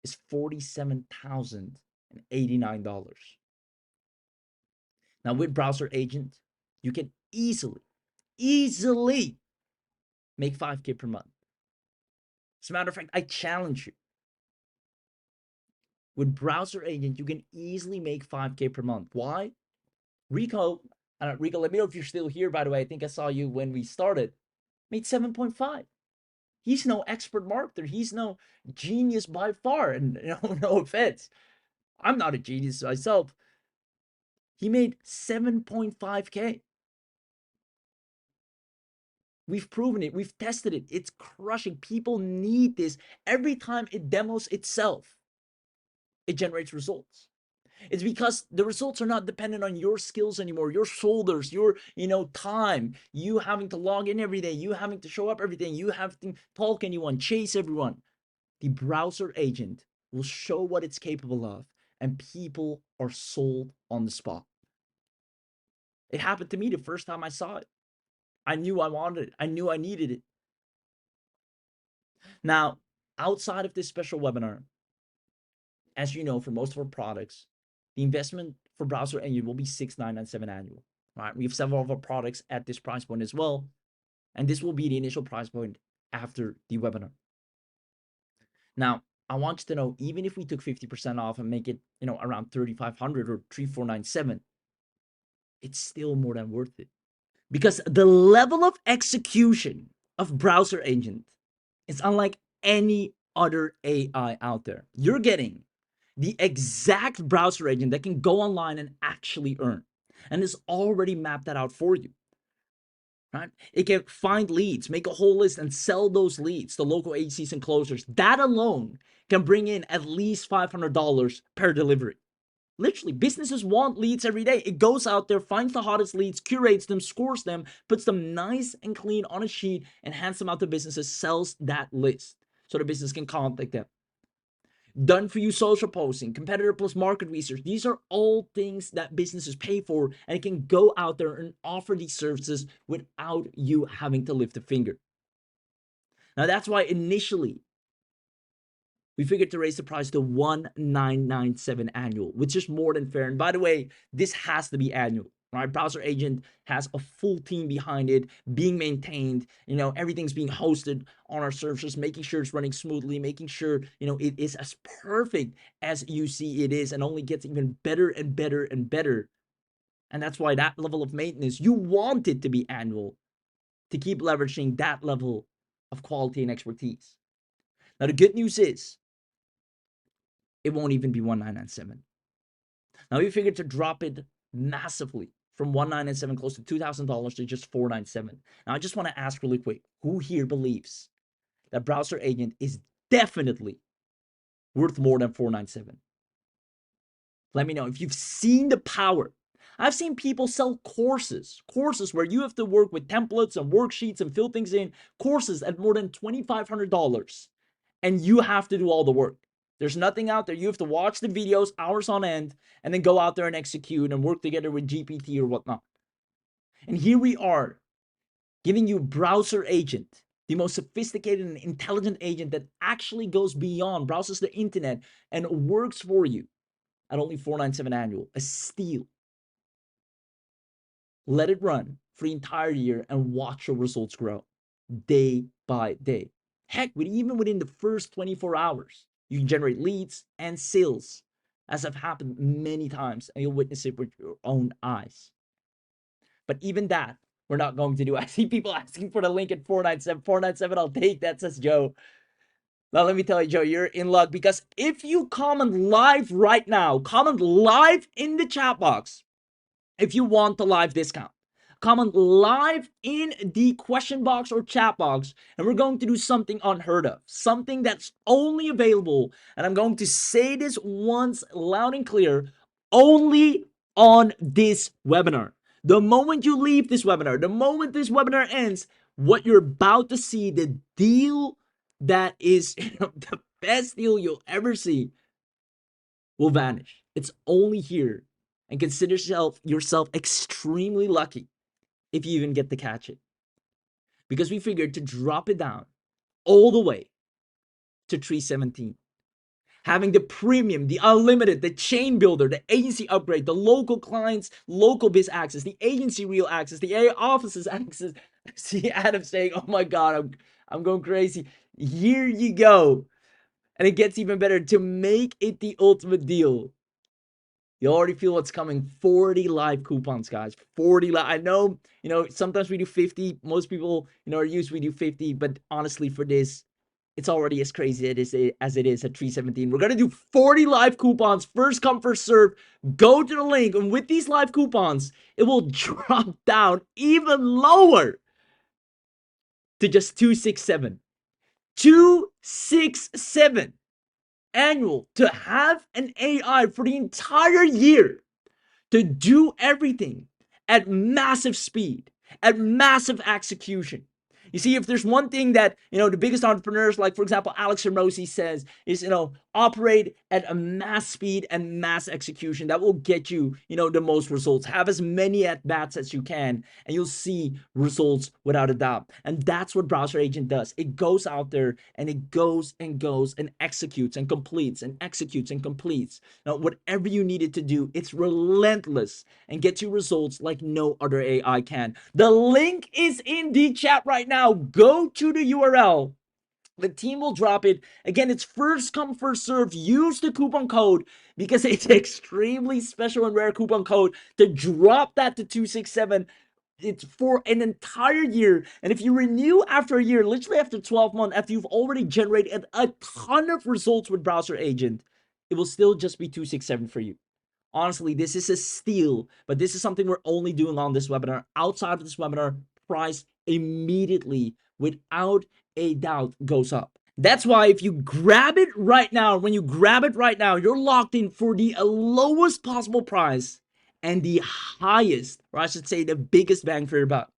is $47,089. Now, with BrowserAgent, you can easily make 5K per month. As a matter of fact, I challenge you. With BrowserAgent, you can easily make 5K per month. Why? Rico, Rico, let me know if you're still here, by the way. I think I saw you when we started. Made 7.5. He's no expert marketer. He's no genius by far. And no offense. I'm not a genius myself. He made 7.5K. We've proven it. We've tested it. It's crushing. People need this. Every time it demos itself, it generates results. It's because the results are not dependent on your skills anymore, your shoulders, your time, you having to log in every day, you having to show up every day, you have to talk anyone, chase everyone. The BrowserAgent will show what it's capable of, and people are sold on the spot. It happened to me the first time I saw it. I knew I wanted it. I knew I needed it. Now, outside of this special webinar, as you know, for most of our products, the investment for BrowserAgent will be $6,997 annual. Right? We have several of our products at this price point as well, and this will be the initial price point after the webinar. Now, I want you to know, even if we took 50% off and make it, around 3,500 or 3,497, it's still more than worth it, because the level of execution of BrowserAgent is unlike any other AI out there. You're getting the exact BrowserAgent that can go online and actually earn, and it's already mapped that out for you. Right? It can find leads, make a whole list, and sell those leads to local agencies and closers. That alone can bring in at least $500 per delivery. Literally, businesses want leads every day. It goes out there, finds the hottest leads, curates them, scores them, puts them nice and clean on a sheet, and hands them out to businesses, sells that list so the business can contact them. Done for you social posting, competitor plus market research. These are all things that businesses pay for, and it can go out there and offer these services without you having to lift a finger. Now, that's why initially we figured to raise the price to $1,997 annual, which is more than fair. And by the way, this has to be annual. Right? BrowserAgent has a full team behind it, being maintained. Everything's being hosted on our servers, making sure it's running smoothly, making sure it is as perfect as you see it is, and only gets even better and better and better. And that's why that level of maintenance, you want it to be annual to keep leveraging that level of quality and expertise. Now, the good news is it won't even be 1997. Now we figured to drop it massively from 1997 close to $2,000 to just $497. Now I just want to ask really quick, who here believes that Browser Agent is definitely worth more than $497? Let me know if you've seen the power. I've seen people sell courses where you have to work with templates and worksheets and fill things in, courses at more than $2,500, and you have to do all the work. There's nothing out there. You have to watch the videos hours on end and then go out there and execute and work together with GPT or whatnot. And here we are giving you Browser Agent, the most sophisticated and intelligent agent that actually goes beyond, browses the internet, and works for you at only $497 annual, a steal. Let it run for the entire year and watch your results grow day by day. Heck, even within the first 24 hours, you can generate leads and sales, as have happened many times, and you'll witness it with your own eyes. But even that, we're not going to do. I see people asking for the link at 497. 497, I'll take that, says Joe. Now, let me tell you, Joe, you're in luck, because if you comment live right now, comment live in the chat box, if you want the live discount, comment live in the question box or chat box, and we're going to do something unheard of, something that's only available, and I'm going to say this once loud and clear, only on this webinar. The moment you leave this webinar, the moment this webinar ends, what you're about to see, the deal that is the best deal you'll ever see, will vanish. It's only here. And consider yourself extremely lucky if you even get to catch it. Because we figured to drop it down all the way to 317. Having the premium, the unlimited, the chain builder, the agency upgrade, the local clients, local biz access, the agency real access, the area offices access. See Adam saying, oh my God, I'm going crazy. Here you go. And it gets even better to make it the ultimate deal. You already feel what's coming. 40 live coupons, guys. 40 I know, sometimes we do 50. Most people, are used, we do 50. But honestly, for this, it's already as crazy as it is at 317. We're going to do 40 live coupons. First come, first serve. Go to the link. And with these live coupons, it will drop down even lower to just 267. 267 annual to have an AI for the entire year to do everything at massive speed, at massive execution. You see, if there's one thing that, the biggest entrepreneurs, like, for example, Alex Hermosi says is, operate at a mass speed and mass execution. That will get you, the most results. Have as many at-bats as you can, and you'll see results without a doubt. And that's what Browser Agent does. It goes out there and it goes and goes and executes and completes and executes and completes. Now, whatever you need it to do, it's relentless and gets you results like no other AI can. The link is in the chat right now. Go to the URL. The team will drop it. Again, it's first come, first serve. Use the coupon code because it's extremely special and rare coupon code to drop that to 267. It's for an entire year. And if you renew after a year, literally after 12 months, after you've already generated a ton of results with Browser Agent, it will still just be 267 for you. Honestly, this is a steal, but this is something we're only doing on this webinar. Outside of this webinar, price immediately, without a doubt, goes up. That's why if you grab it right now, when you grab it right now, you're locked in for the lowest possible price and the highest, or I should say the biggest bang for your buck.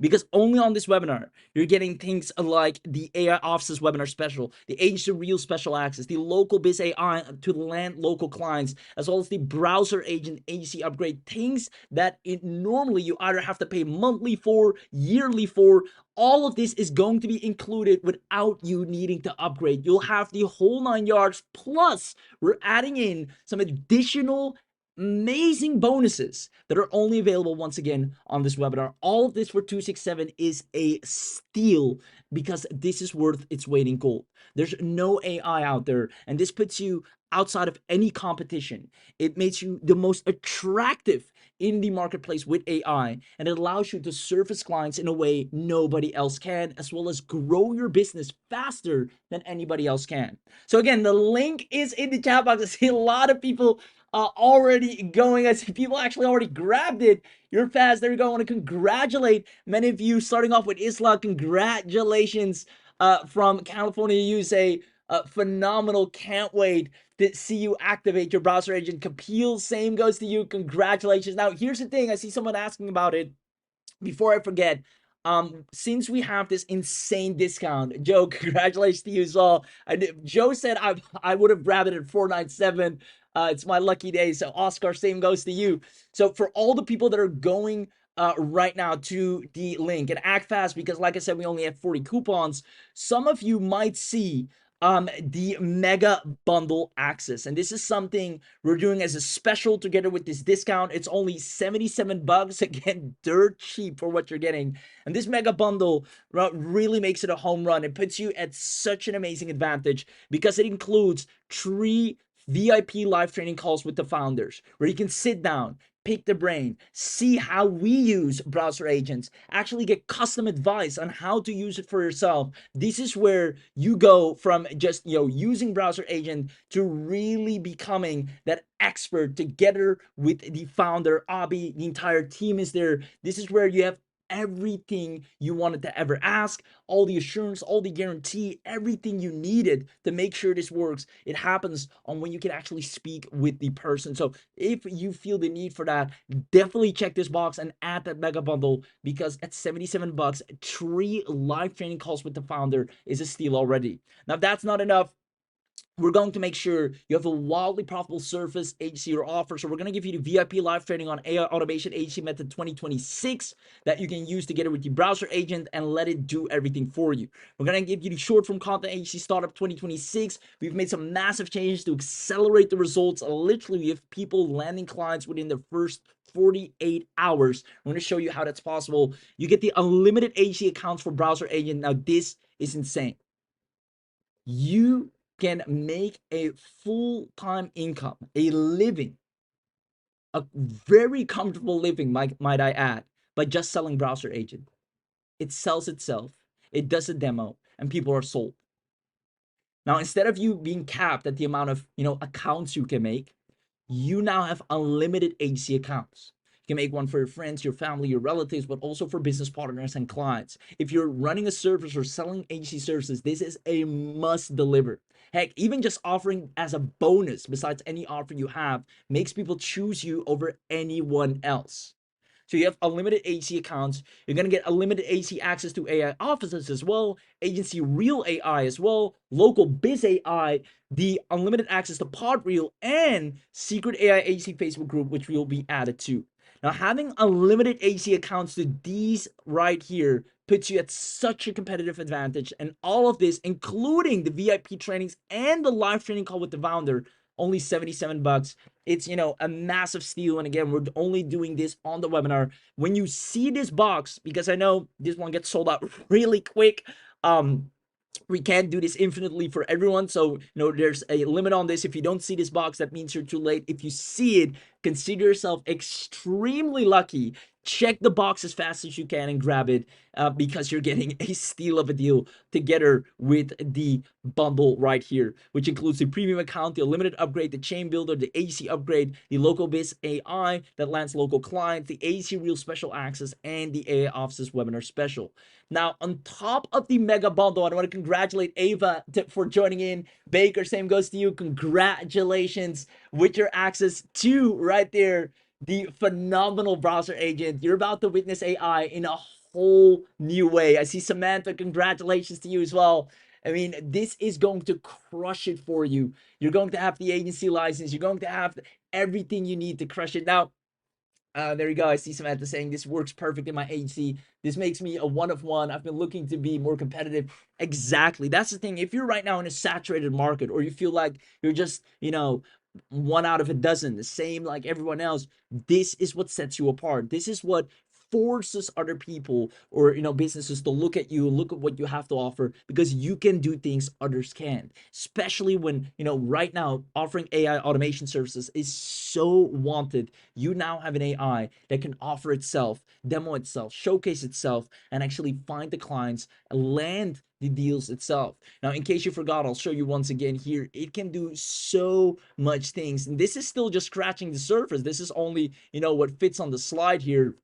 Because only on this webinar, you're getting things like the AI Offices webinar special, the Agency Real special access, the local biz AI to land local clients, as well as the Browser Agent agency upgrade, things that normally you either have to pay monthly for, yearly for. All of this is going to be included without you needing to upgrade. You'll have the whole 9 yards, plus we're adding in some additional amazing bonuses that are only available once again on this webinar. All of this for 267 is a steal because this is worth its weight in gold. There's no AI out there, and this puts you outside of any competition. It makes you the most attractive in the marketplace with AI, and it allows you to service clients in a way nobody else can, as well as grow your business faster than anybody else can. So again, the link is in the chat box. I see a lot of people already going. I see people actually already grabbed it. You're fast. There you go. I want to congratulate many of you, starting off with Isla. Congratulations from California, USA. Phenomenal. Can't wait to see you activate your browser agent. Kapil, same goes to you. Congratulations. Now, here's the thing. I see someone asking about it. Before I forget, since we have this insane discount, Joe, congratulations to you as well. Joe said I would have grabbed it at 497. It's my lucky day. So Oscar, same goes to you. So for all the people that are going right now to the link, and act fast because like I said, we only have 40 coupons. Some of you might see the mega bundle access, and this is something we're doing as a special together with this discount. It's only 77 bucks, again, dirt cheap for what you're getting. And this mega bundle really makes it a home run. It puts you at such an amazing advantage because it includes 3 VIP live training calls with the founders where you can sit down, pick the brain, see how we use browser agents, actually get custom advice on how to use it for yourself. This is where you go from just, using browser agent to really becoming that expert together with the founder, Abi. The entire team is there. This is where you have everything you wanted to ever ask, all the assurance, all the guarantee, everything you needed to make sure this works. It happens on when you can actually speak with the person. So if you feel the need for that, definitely check this box and add that mega bundle, because at 77 bucks, 3 live training calls with the founder is a steal already. Now, if that's not enough, we're going to make sure you have a wildly profitable service agency or offer. So we're going to give you the VIP live training on AI automation agency method 2026 that you can use together with your browser agent and let it do everything for you. We're going to give you the short form content agency startup 2026. We've made some massive changes to accelerate the results. Literally, we have people landing clients within the first 48 hours. We're going to show you how that's possible. You get the unlimited agency accounts for browser agent. Now, this is insane. You can make a full-time income, a living, a very comfortable living, might I add, by just selling browser agent. It sells itself, it does a demo, and people are sold. Now, instead of you being capped at the amount of accounts you can make, you now have unlimited agency accounts. You can make one for your friends, your family, your relatives, but also for business partners and clients. If you're running a service or selling agency services, this is a must deliver. Heck, even just offering as a bonus besides any offer you have makes people choose you over anyone else. So you have unlimited agency accounts. You're going to get unlimited agency access to AI offices as well, agency real AI as well, local biz AI, the unlimited access to Podreel, and secret AI agency Facebook group, which will be added to. Now, having unlimited agency accounts to these right here puts you at such a competitive advantage. And all of this, including the VIP trainings and the live training call with the founder, only 77 bucks. It's, a massive steal. And again, we're only doing this on the webinar. When you see this box, because I know this one gets sold out really quick, we can't do this infinitely for everyone. So, there's a limit on this. If you don't see this box, that means you're too late. If you see it, consider yourself extremely lucky. Check the box as fast as you can and grab it, because you're getting a steal of a deal together with the bundle right here, which includes the premium account, the limited upgrade, the chain builder, the AC upgrade, the local biz AI that lands local clients, the AC real special access, and the AI offices webinar special. Now, on top of the mega bundle, I want to congratulate Ava for joining in. Baker, same goes to you. Congratulations with your access to right there the phenomenal browser agent. You're about to witness AI in a whole new way. I see Samantha, congratulations to you as well. I mean, this is going to crush it for you. You're going to have the agency license. You're going to have everything you need to crush it. Now, there you go. I see Samantha saying this works perfect in my agency. This makes me a one of one. I've been looking to be more competitive. Exactly. That's the thing. If you're right now in a saturated market, or you feel like you're just, one out of a dozen, the same like everyone else. This is what sets you apart. This is what forces other people or businesses to look at you, look at what you have to offer, because you can do things others can't. Especially when right now offering AI automation services is so wanted. You now have an AI that can offer itself, demo itself, showcase itself, and actually find the clients, land the deals itself. Now, in case you forgot, I'll show you once again here. It can do so much things, and this is still just scratching the surface. This is only what fits on the slide here.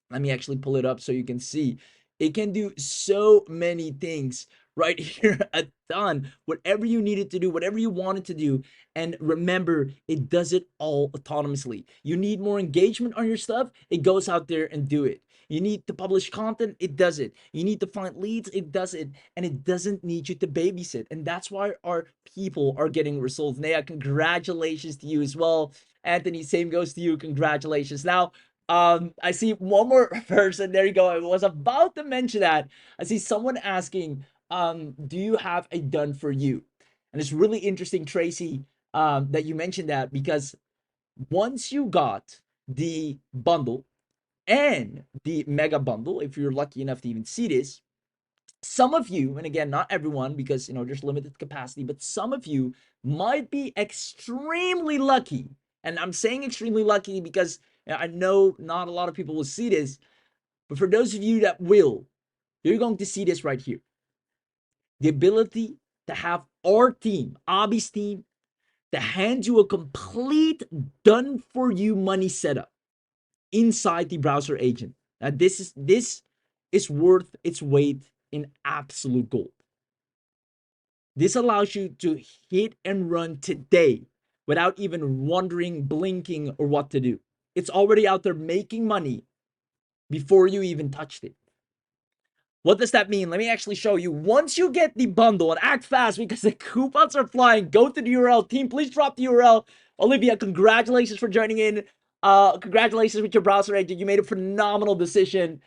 Let me actually pull it up so you can see. It can do so many things right here, a ton. Whatever you need it to do, whatever you want it to do. And remember, it does it all autonomously. You need more engagement on your stuff, it goes out there and do it. You need to publish content, it does it. You need to find leads, it does it. And it doesn't need you to babysit. And that's why our people are getting results. Naya, congratulations to you as well. Anthony, same goes to you. Congratulations. Now, I see one more person. There you go. I was about to mention that. I see someone asking, do you have a done for you? And it's really interesting, Tracy, that you mentioned that, because once you got the bundle and the mega bundle, if you're lucky enough to even see this, some of you, and again, not everyone, because there's limited capacity, but some of you might be extremely lucky. And I'm saying extremely lucky because I know not a lot of people will see this, but for those of you that will, you're going to see this right here. The ability to have our team, Abby's team, to hand you a complete done for you money setup inside the browser agent. Now, this is worth its weight in absolute gold. This allows you to hit and run today without even wondering, blinking, or what to do. It's already out there making money before you even touched it. What does that mean? Let me actually show you. Once you get the bundle, and act fast because the coupons are flying, go to the URL. Team, please drop the URL. Olivia, congratulations for joining in. Congratulations with your browser agent. You made a phenomenal decision.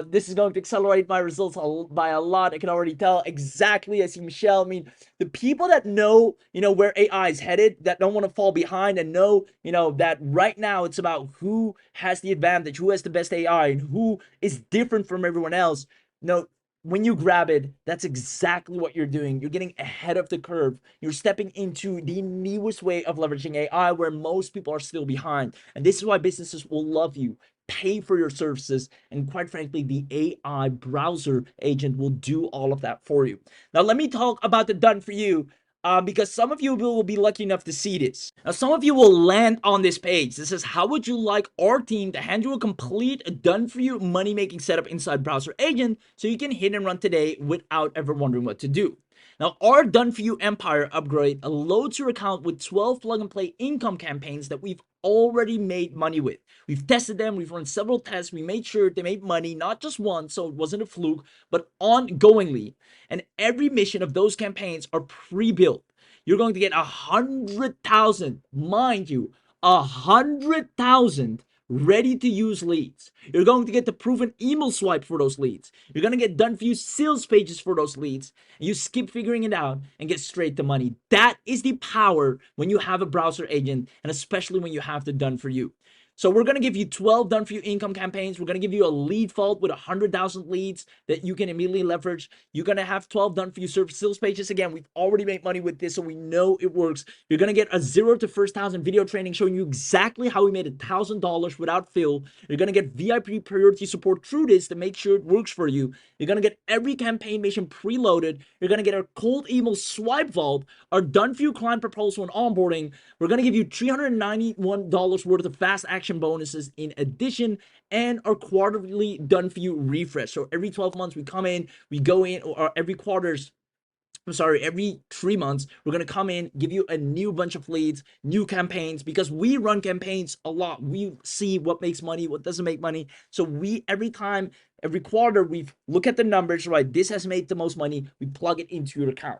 This is going to accelerate my results by a lot. I can already tell exactly. I see Michelle. I mean, the people that know, where AI is headed, that don't want to fall behind, and know, that right now it's about who has the advantage, who has the best AI, and who is different from everyone else. No, when you grab it, that's exactly what you're doing. You're getting ahead of the curve. You're stepping into the newest way of leveraging AI where most people are still behind. And this is why businesses will love you, pay for your services, and quite frankly, the AI browser agent will do all of that for you. Now, let me talk about the done for you. Because some of you will be lucky enough to see this. Now, some of you will land on this page. This is, how would you like our team to hand you a complete done-for-you money-making setup inside Browser Agent so you can hit and run today without ever wondering what to do. Now, our done-for-you Empire upgrade loads your account with 12 plug-and-play income campaigns that we've already made money with. We've tested them, we've run several tests, we made sure they made money, not just once, so it wasn't a fluke, but ongoingly. And every mission of those campaigns are pre-built. You're going to get 100,000, mind you, 100,000 ready to use leads. You're going to get the proven email swipe for those leads. You're going to get done for you sales pages for those leads. And you skip figuring it out and get straight to money. That is the power when you have a browser agent, and especially when you have the done for you. So we're going to give you 12 done for you income campaigns. We're going to give you a lead vault with 100,000 leads that you can immediately leverage. You're going to have 12 done for you sales pages. Again, we've already made money with this, so we know it works. You're going to get a 0 to first 1,000 video training showing you exactly how we made $1,000 without fail. You're going to get VIP priority support through this to make sure it works for you. You're going to get every campaign mission preloaded. You're going to get our cold email swipe vault, our done for you client proposal and onboarding. We're going to give you $391 worth of fast action bonuses in addition, and our quarterly done for you refresh. So every 12 months we come in, we go in, or every 3 months, we're going to come in, give you a new bunch of leads, new campaigns, because we run campaigns a lot. We see what makes money, what doesn't make money. So every quarter, we look at the numbers, right? This has made the most money. We plug it into your account.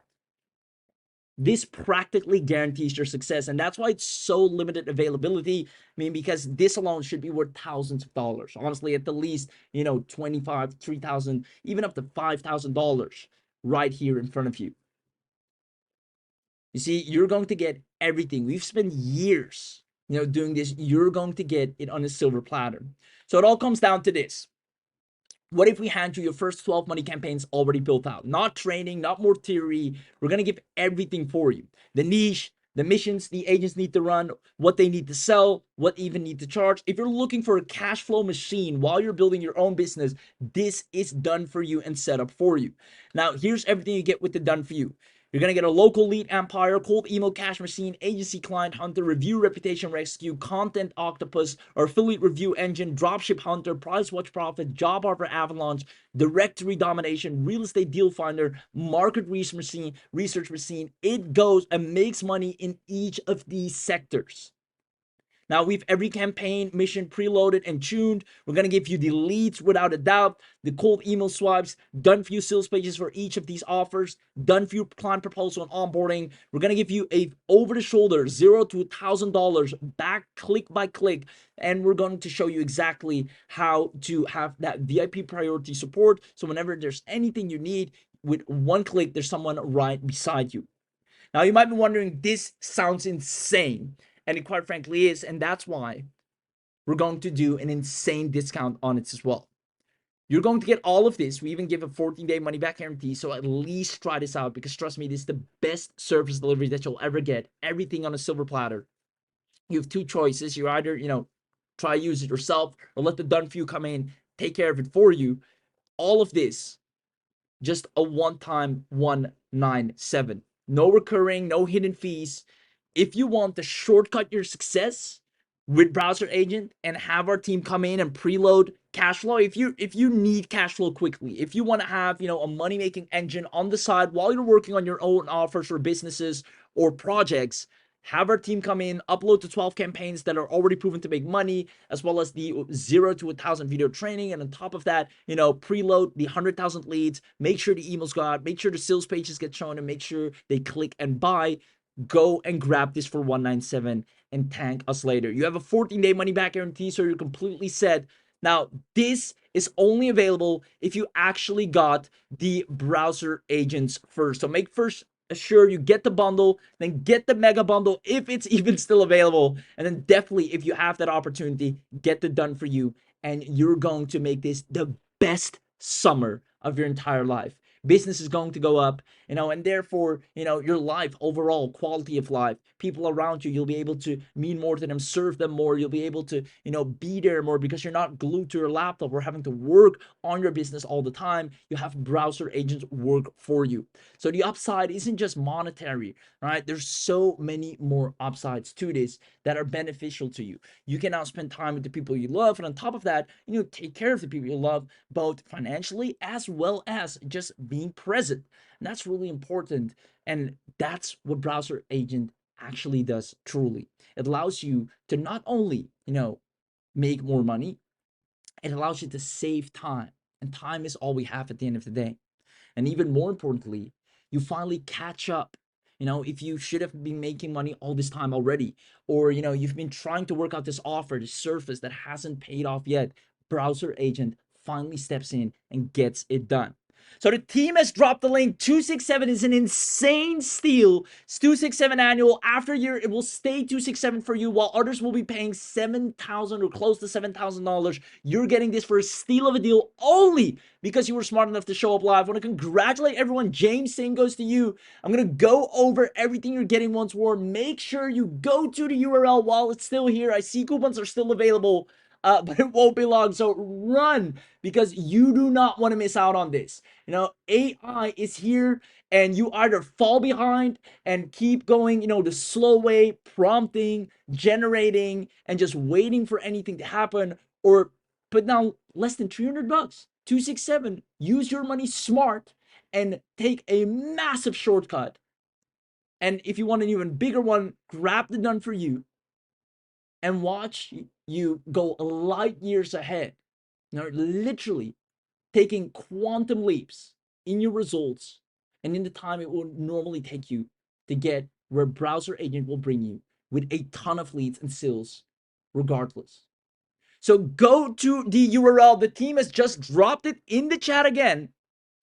This practically guarantees your success, and that's why it's so limited availability. I mean, because this alone should be worth thousands of dollars. Honestly, at the least, 25, 3,000, even up to $5,000 right here in front of you. You see, you're going to get everything. We've spent years, doing this. You're going to get it on a silver platter. So it all comes down to this. What if we hand you your first 12 money campaigns already built out? Not training, not more theory. We're going to give everything for you. The niche, the missions the agents need to run, what they need to sell, what even need to charge. If you're looking for a cash flow machine while you're building your own business, this is done for you and set up for you. Now, here's everything you get with the done for you. You're going to get a local lead empire, cold email cash machine, agency client hunter, review reputation rescue, content octopus, or affiliate review engine, dropship hunter, price watch profit, job offer avalanche, directory domination, real estate deal finder, market research machine. It goes and makes money in each of these sectors. Now, we've every campaign mission preloaded and tuned. We're going to give you the leads without a doubt, the cold email swipes, done for you sales pages for each of these offers, done for you client proposal and onboarding. We're going to give you a over the shoulder $0 to $1,000 back click by click. And we're going to show you exactly how to have that VIP priority support. So whenever there's anything you need, with one click, there's someone right beside you. Now, you might be wondering, this sounds insane. And it quite frankly is. And that's why we're going to do an insane discount on it as well. You're going to get all of this. We even give a 14-day money-back guarantee. So at least try this out, because trust me, this is the best service delivery that you'll ever get. Everything on a silver platter. You have two choices. You either, try use it yourself, or let the done for you come in, take care of it for you. All of this, just a one-time 197. No recurring, no hidden fees. If you want to shortcut your success with BrowserAgent and have our team come in and preload cash flow, if you need cash flow quickly, if you want to have, a money-making engine on the side while you're working on your own offers or businesses or projects, have our team come in, upload to 12 campaigns that are already proven to make money, as well as the 0 to 1,000 video training. And on top of that, preload the 100,000 leads, make sure the emails go out, make sure the sales pages get shown, and make sure they click and buy. Go and grab this for 197 and thank us later. You have a 14-day money-back guarantee, so you're completely set. Now, this is only available if you actually got the browser agents first. So make first sure you get the bundle, then get the mega bundle if it's even still available, and then definitely, if you have that opportunity, get the done for you, and you're going to make this the best summer of your entire life. Business is going to go up, and therefore, your life overall, quality of life, people around you, you'll be able to mean more to them, serve them more. You'll be able to, be there more, because you're not glued to your laptop or having to work on your business all the time. You have browser agents work for you. So the upside isn't just monetary, right? There's so many more upsides to this that are beneficial to you. You can now spend time with the people you love, and on top of that, take care of the people you love, both financially as well as just being present. And that's really important. And that's what BrowserAgent actually does truly. It allows you to not only, make more money, it allows you to save time. And time is all we have at the end of the day. And even more importantly, you finally catch up. If you should have been making money all this time already, or you've been trying to work out this offer, this service that hasn't paid off yet, BrowserAgent finally steps in and gets it done. So the team has dropped the link. 267 is an insane steal. It's 267 annual. After a year, it will stay 267 for you, while others will be paying $7,000 or close to $7,000. You're getting this for a steal of a deal only because you were smart enough to show up live. I want to congratulate everyone. James, same goes to you. I'm going to go over everything you're getting once more. Make sure you go to the URL while it's still here. I see coupons are still available. But it won't be long, so run, because you do not want to miss out on this. AI is here, and you either fall behind and keep going, the slow way, prompting, generating, and just waiting for anything to happen, or put down less than $300. 267. Use your money smart and take a massive shortcut. And if you want an even bigger one, grab the done for you and watch you go light years ahead. Literally taking quantum leaps in your results and in the time it will normally take you to get where BrowserAgent will bring you, with a ton of leads and sales regardless. So go to the URL. The team has just dropped it in the chat again.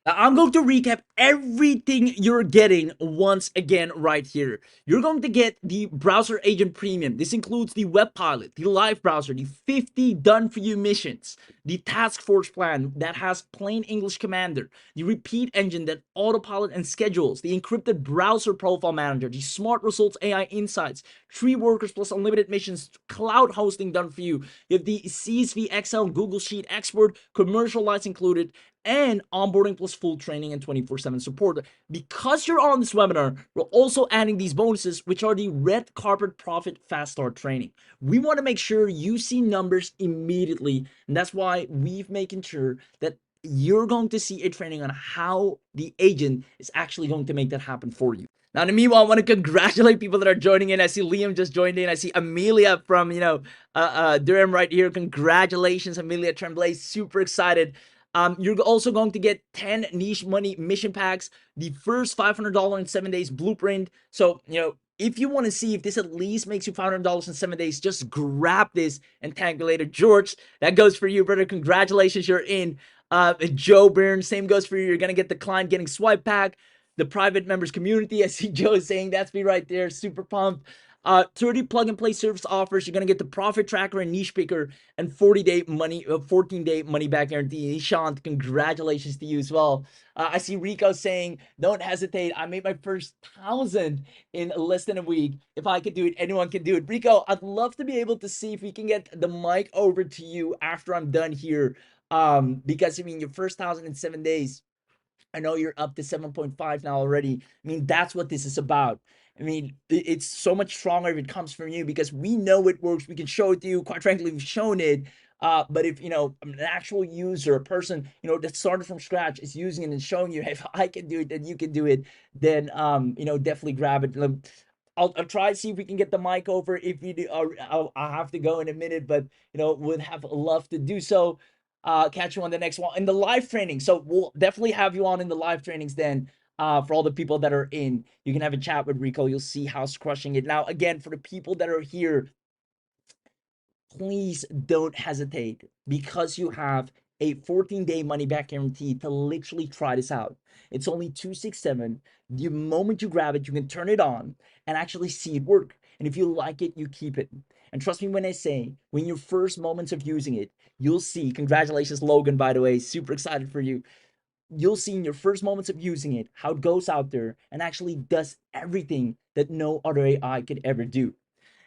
I'm going to recap everything you're getting once again right here. You're going to get the Browser Agent Premium. This includes the Web Pilot, the Live Browser, the 50 done for you missions, the Task Force plan that has plain English Commander, the Repeat Engine that autopilot and schedules, the encrypted Browser Profile Manager, the Smart Results AI Insights, 3 workers plus unlimited missions, cloud hosting done for you. You have the CSV Excel Google Sheet Export, commercial lights included, and onboarding plus full training and 24/7 support. Because you're on this webinar, we're also adding these bonuses, which are the Red Carpet Profit Fast Start training. We want to make sure you see numbers immediately, and that's why we've making sure that you're going to see a training on how the agent is actually going to make that happen for you. Now, in the meanwhile, I want to congratulate people that are joining in. I see Liam just joined in. I see Amelia from, Durham right here. Congratulations, Amelia Tremblay. Super excited. You're also going to get 10 niche money mission packs, the first $500 in 7 days blueprint. So, if you want to see if this at least makes you $500 in 7 days, just grab this and tag me later. George, that goes for you, brother. Congratulations, you're in. Joe Byrne, same goes for you. You're going to get the client getting swipe pack, the private members community. I see Joe saying that's me right there. Super pumped. 30 plug and play service offers. You're going to get the profit tracker and niche picker and 14-day money back guarantee. Ishant, congratulations to you as well. I see Rico saying, don't hesitate. I made my first 1,000 in less than a week. If I could do it, anyone can do it. Rico, I'd love to be able to see if we can get the mic over to you after I'm done here. Because your first 1,000 in 7 days, I know you're up to 7.5 now already. That's what this is about. It's so much stronger if it comes from you because we know it works. We can show it to you. Quite frankly, we've shown it. But if, an actual user, a person, that started from scratch is using it and showing you, hey, if I can do it, then you can do it, then, definitely grab it. I'll try to see if we can get the mic over. If you do, I'll have to go in a minute, but, would have loved to do so. Catch you on the next one in the live training. So we'll definitely have you on in the live trainings then. For all the people that are in, you can have a chat with Rico. You'll see how's crushing it. Now, again, for the people that are here, please don't hesitate because you have a 14-day money back guarantee to literally try this out. It's only 267. The moment you grab it, you can turn it on and actually see it work. And if you like it, you keep it. And trust me when I say, when your first moments of using it, you'll see. Congratulations, Logan, by the way. Super excited for you. You'll see in your first moments of using it how it goes out there and actually does everything that no other AI could ever do.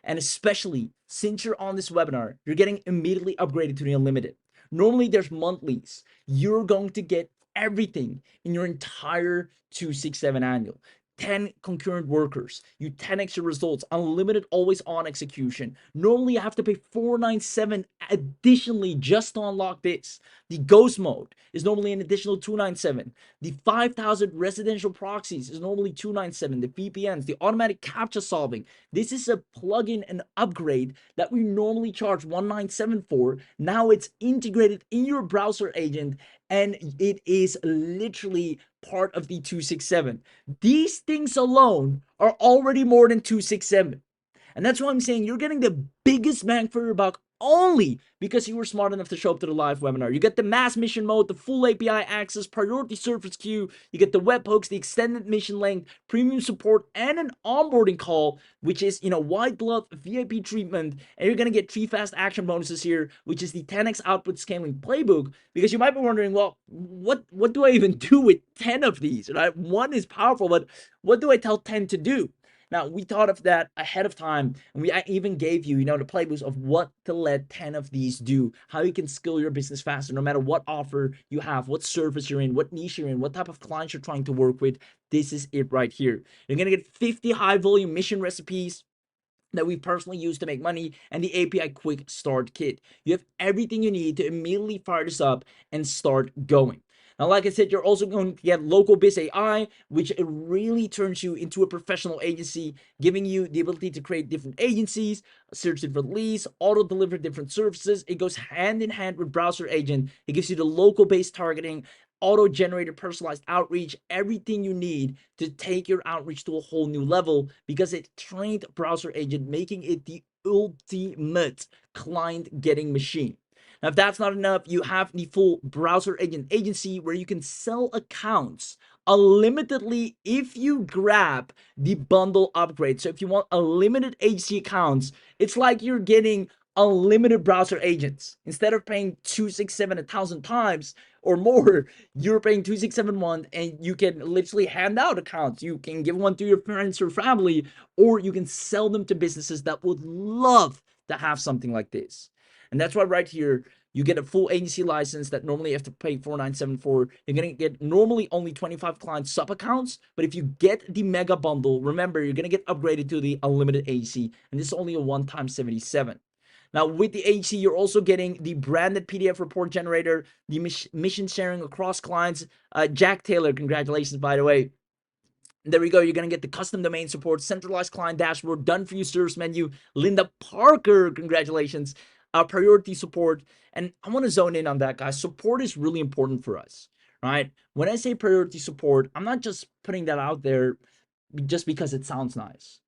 And especially since you're on this webinar, you're getting immediately upgraded to the unlimited. Normally there's monthlies. You're going to get everything in your entire 267 annual. 10 concurrent workers, you 10x your results, unlimited always on execution. Normally you have to pay $497 additionally just to unlock this. The ghost mode is normally an additional $297. The 5,000 residential proxies is normally $297. The VPNs, the automatic CAPTCHA solving. This is a plugin and upgrade that we normally charge $197 for. Now it's integrated in your browser agent and it is literally part of the 267. These things alone are already more than 267. And that's why I'm saying you're getting the biggest bang for your buck only because you were smart enough to show up to the live webinar. You get the mass mission mode, the full API access, priority service queue, you get the webhooks, the extended mission length, premium support, and an onboarding call, which is, white glove VIP treatment. And you're going to get 3 fast action bonuses here, which is the 10x output scaling playbook. Because you might be wondering, well, what do I even do with 10 of these? Right? One is powerful, but what do I tell 10 to do? Now, we thought of that ahead of time, and we even gave you, the playbooks of what to let 10 of these do, how you can scale your business faster, no matter what offer you have, what service you're in, what niche you're in, what type of clients you're trying to work with. This is it right here. You're going to get 50 high-volume mission recipes that we personally use to make money, and the API Quick Start Kit. You have everything you need to immediately fire this up and start going. Now, like I said, you're also going to get Local Biz AI, which really turns you into a professional agency, giving you the ability to create different agencies, search different leads, auto-deliver different services. It goes hand in hand with Browser Agent. It gives you the local-based targeting, auto-generated personalized outreach, everything you need to take your outreach to a whole new level because it trained Browser Agent, making it the ultimate client getting machine. Now, if that's not enough, you have the full Browser Agent agency where you can sell accounts unlimitedly if you grab the bundle upgrade. So if you want unlimited HC accounts, it's like you're getting unlimited browser agents. Instead of paying 267 1,000 times or more, you're paying 2,671, and you can literally hand out accounts. You can give one to your friends or family, or you can sell them to businesses that would love to have something like this. And that's why right here you get a full agency license that normally you have to pay 4,974. You're gonna get normally only 25 client sub accounts, but if you get the mega bundle, remember you're gonna get upgraded to the unlimited agency, and this is only a one-time 77. Now, with the agency, you're also getting the branded PDF report generator, the mission sharing across clients. Jack Taylor, congratulations, by the way. There we go. You're going to get the custom domain support, centralized client dashboard, done for you service menu. Linda Parker, congratulations. Priority support. And I want to zone in on that, guys. Support is really important for us, right? When I say priority support, I'm not just putting that out there just because it sounds nice.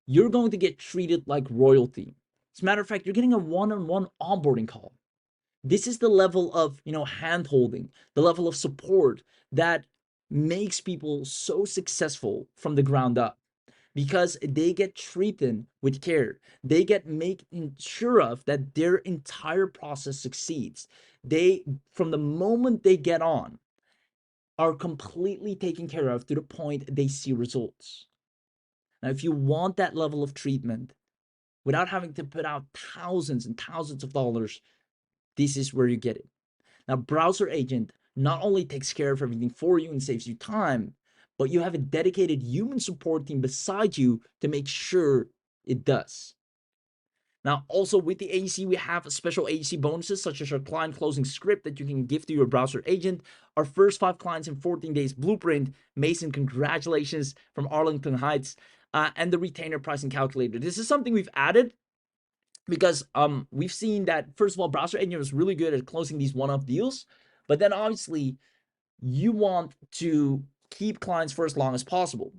You're going to get treated like royalty. As a matter of fact, you're getting a one-on-one onboarding call. This is the level of, hand holding, the level of support that makes people so successful from the ground up, because they get treated with care. They get making sure of that their entire process succeeds. They, from the moment they get on, are completely taken care of to the point they see results. Now, if you want that level of treatment without having to put out thousands and thousands of dollars, this is where you get it. Now, Browser Agent not only takes care of everything for you and saves you time, but you have a dedicated human support team beside you to make sure it does. Now, also with the AEC, we have special AEC bonuses such as our client closing script that you can give to your browser agent, our first 5 clients in 14 days blueprint. Mason, congratulations, from Arlington Heights, and the retainer pricing calculator. This is something we've added because we've seen that, first of all, browser agent was really good at closing these one-off deals, but then obviously you want to keep clients for as long as possible.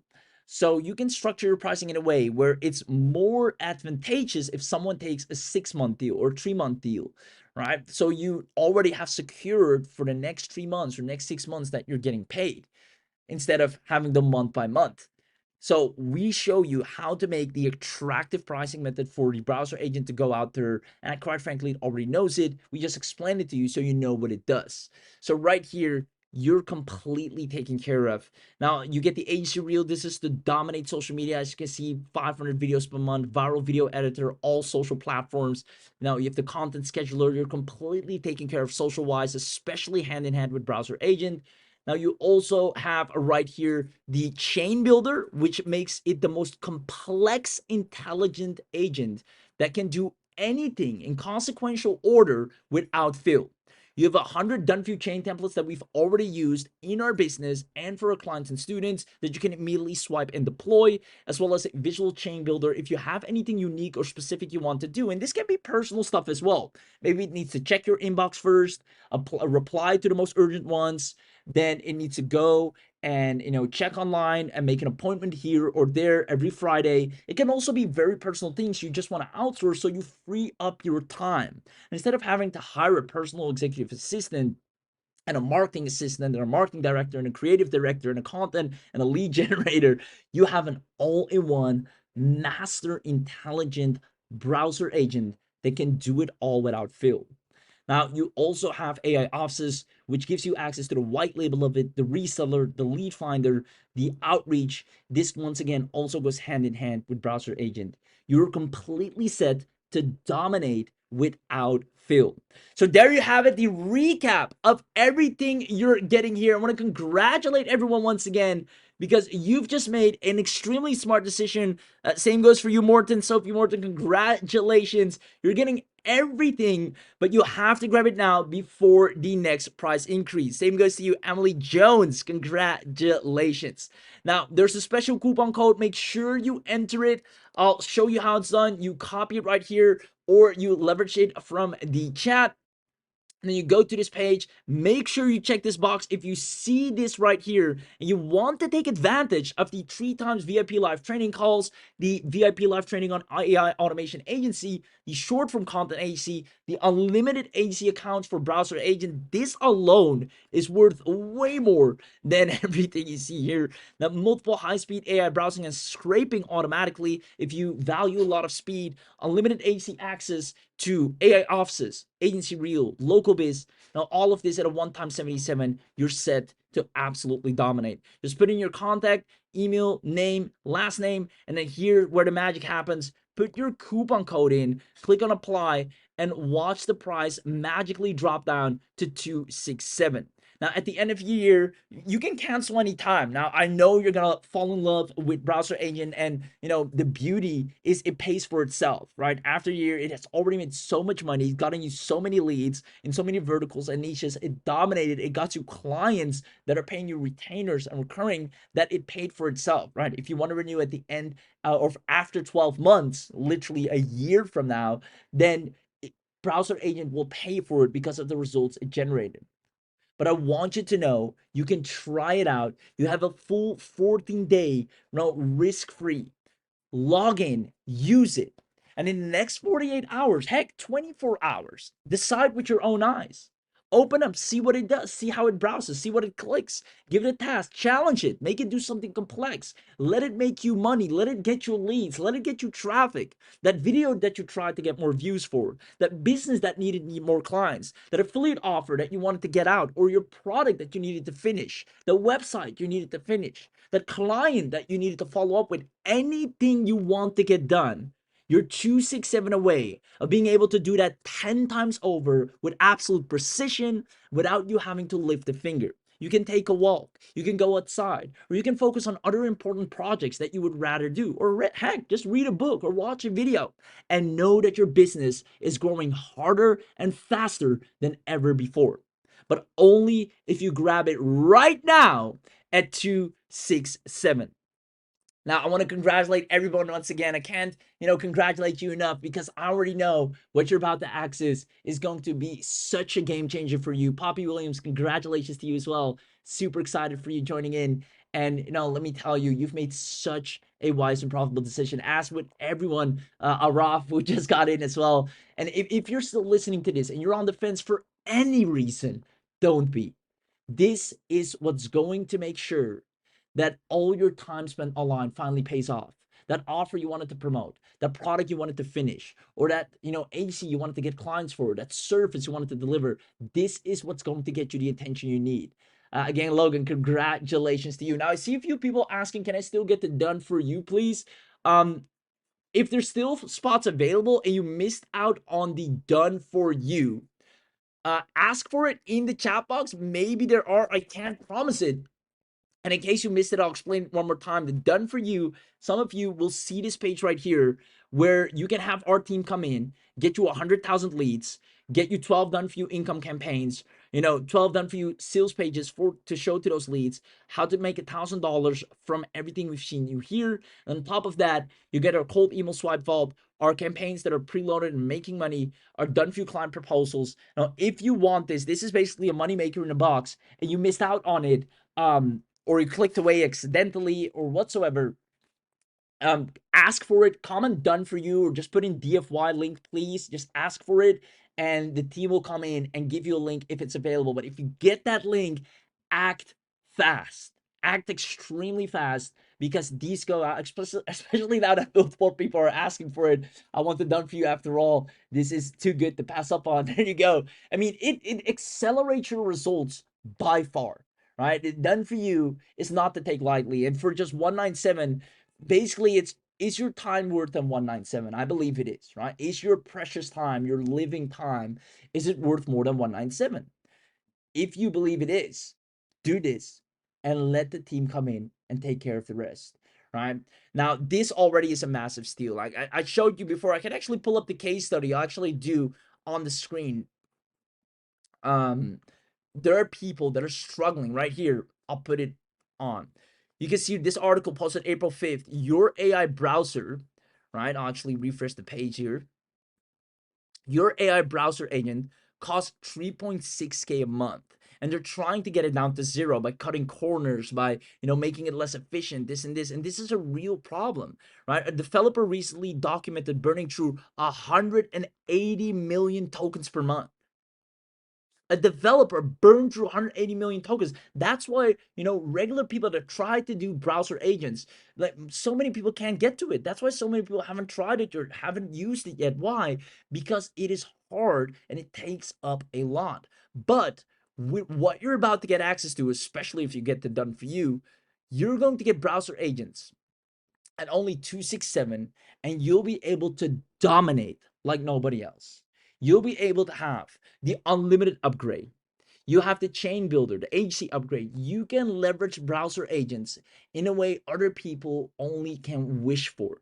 So you can structure your pricing in a way where it's more advantageous if someone takes a 6-month deal or 3-month deal, right? So you already have secured for the next 3 months or next 6 months that you're getting paid, instead of having them month by month. So we show you how to make the attractive pricing method for the browser agent to go out there. And quite frankly, it already knows it. We just explained it to you so you know what it does. So right here, you're completely taken care of. Now, you get the agency reel. This is to dominate social media. As you can see, 500 videos per month, viral video editor, all social platforms. Now, you have the content scheduler. You're completely taken care of social-wise, especially hand-in-hand with browser agent. Now, you also have right here the chain builder, which makes it the most complex intelligent agent that can do anything in consequential order without fail. You have 100 done for you chain templates that we've already used in our business and for our clients and students that you can immediately swipe and deploy, as well as a visual chain builder if you have anything unique or specific you want to do. And this can be personal stuff as well. Maybe it needs to check your inbox first, reply to the most urgent ones, then it needs to go and check online and make an appointment here or there every Friday. It can also be very personal things you just want to outsource so you free up your time. Instead of having to hire a personal executive assistant and a marketing assistant and a marketing director and a creative director and a content and a lead generator, you have an all-in-one master intelligent browser agent that can do it all without fail. Now, you also have AI Offices, which gives you access to the white label of it, the reseller, the lead finder, the outreach. This, once again, also goes hand in hand with Browser Agent. You're completely set to dominate without fail. So there you have it, the recap of everything you're getting here. I want to congratulate everyone once again, because you've just made an extremely smart decision. Same goes for you, Morton. Sophie Morton, congratulations. You're getting everything, but you have to grab it now before the next price increase. Same goes to you, Emily Jones. Congratulations. Now, there's a special coupon code. Make sure you enter it. I'll show you how it's done. You copy it right here, or you leverage it from the chat. and then you go to this page. Make sure you check this box if you see this right here and you want to take advantage of the 3x VIP live training calls, the VIP live training on AI automation agency, the short form content agency, the unlimited agency accounts for browser agent. This alone is worth way more than everything you see here. Now, multiple high-speed AI browsing and scraping automatically if you value a lot of speed, unlimited agency access to AI offices, agency reel, local biz. Now, all of this at a one-time 77, you're set to absolutely dominate. Just put in your contact, email, name, last name, and then here where the magic happens, put your coupon code in, click on apply, and watch the price magically drop down to 267. Now, at the end of the year, you can cancel anytime. Now, I know you're gonna fall in love with Browser Agent, and the beauty is it pays for itself, right? After a year, it has already made so much money. It's gotten you so many leads in so many verticals and niches. It dominated. It got you clients that are paying you retainers and recurring, that it paid for itself, right? If you want to renew at the end or after 12 months, literally a year from now, then Browser Agent will pay for it because of the results it generated. But I want you to know you can try it out. You have a full 14-day, risk-free. Log in, use it, and in the next 48 hours, heck, 24 hours, decide with your own eyes. Open up, see what it does, see how it browses, see what it clicks. Give it a task, challenge it, make it do something complex. Let it make you money, let it get you leads, let it get you traffic. That video that you tried to get more views for, that business that needed more clients, that affiliate offer that you wanted to get out, or your product that you needed to finish, the website you needed to finish, that client that you needed to follow up with, anything you want to get done. You're 267 away of being able to do that 10 times over with absolute precision without you having to lift a finger. You can take a walk, you can go outside, or you can focus on other important projects that you would rather do, or heck, just read a book or watch a video and know that your business is growing harder and faster than ever before. But only if you grab it right now at 267. Now, I want to congratulate everyone once again. I can't, congratulate you enough because I already know what you're about to access is going to be such a game changer for you. Poppy Williams, congratulations to you as well. Super excited for you joining in. And, let me tell you, you've made such a wise and profitable decision, as with everyone, Araf, who just got in as well. And if you're still listening to this and you're on the fence for any reason, don't be. This is what's going to make sure that all your time spent online finally pays off. That offer you wanted to promote, that product you wanted to finish, or that AC you wanted to get clients for, that service you wanted to deliver. This is what's going to get you the attention you need. Again, Logan, congratulations to you. Now I see a few people asking, can I still get it done for you, please? If there's still spots available and you missed out on the done for you, ask for it in the chat box. Maybe there are, I can't promise it. And in case you missed it, I'll explain it one more time. The done for you, some of you will see this page right here where you can have our team come in, get you 100,000 leads, get you 12 done for you income campaigns, 12 done for you sales pages to show to those leads, how to make $1,000 from everything we've seen you here. And on top of that, you get our cold email swipe vault, our campaigns that are preloaded and making money, our done for you client proposals. Now, if you want this is basically a money maker in a box and you missed out on it, or you clicked away accidentally or whatsoever, ask for it, comment done for you, or just put in DFY link, please. Just ask for it, and the team will come in and give you a link if it's available. But if you get that link, act fast. Act extremely fast because these go out, especially now that multiple people are asking for it. I want it done for you after all. This is too good to pass up on. There you go. I mean, it accelerates your results by far, right? It done for you is not to take lightly. And for just 197, basically is your time worth than 197? I believe it is, right? Is your precious time, your living time, is it worth more than 197? If you believe it is, do this and let the team come in and take care of the rest, right? Now, this already is a massive steal. Like I showed you before, I can actually pull up the case study. I'll actually do on the screen. There are people that are struggling right here. I'll put it on. You can see this article posted April 5th. Your AI browser, right? I'll actually refresh the page here. Your AI browser agent costs 3.6K a month. And they're trying to get it down to zero by cutting corners, by making it less efficient, this and this. And this is a real problem, right? A developer recently documented burning through 180 million tokens per month. A developer burned through 180 million tokens. That's why, regular people that try to do browser agents, like so many people can't get to it. That's why so many people haven't tried it or haven't used it yet. Why? Because it is hard and it takes up a lot. But with what you're about to get access to, especially if you get it done for you, you're going to get browser agents at only 267, and you'll be able to dominate like nobody else. You'll be able to have the unlimited upgrade. You have the chain builder, the HC upgrade. You can leverage browser agents in a way other people only can wish for.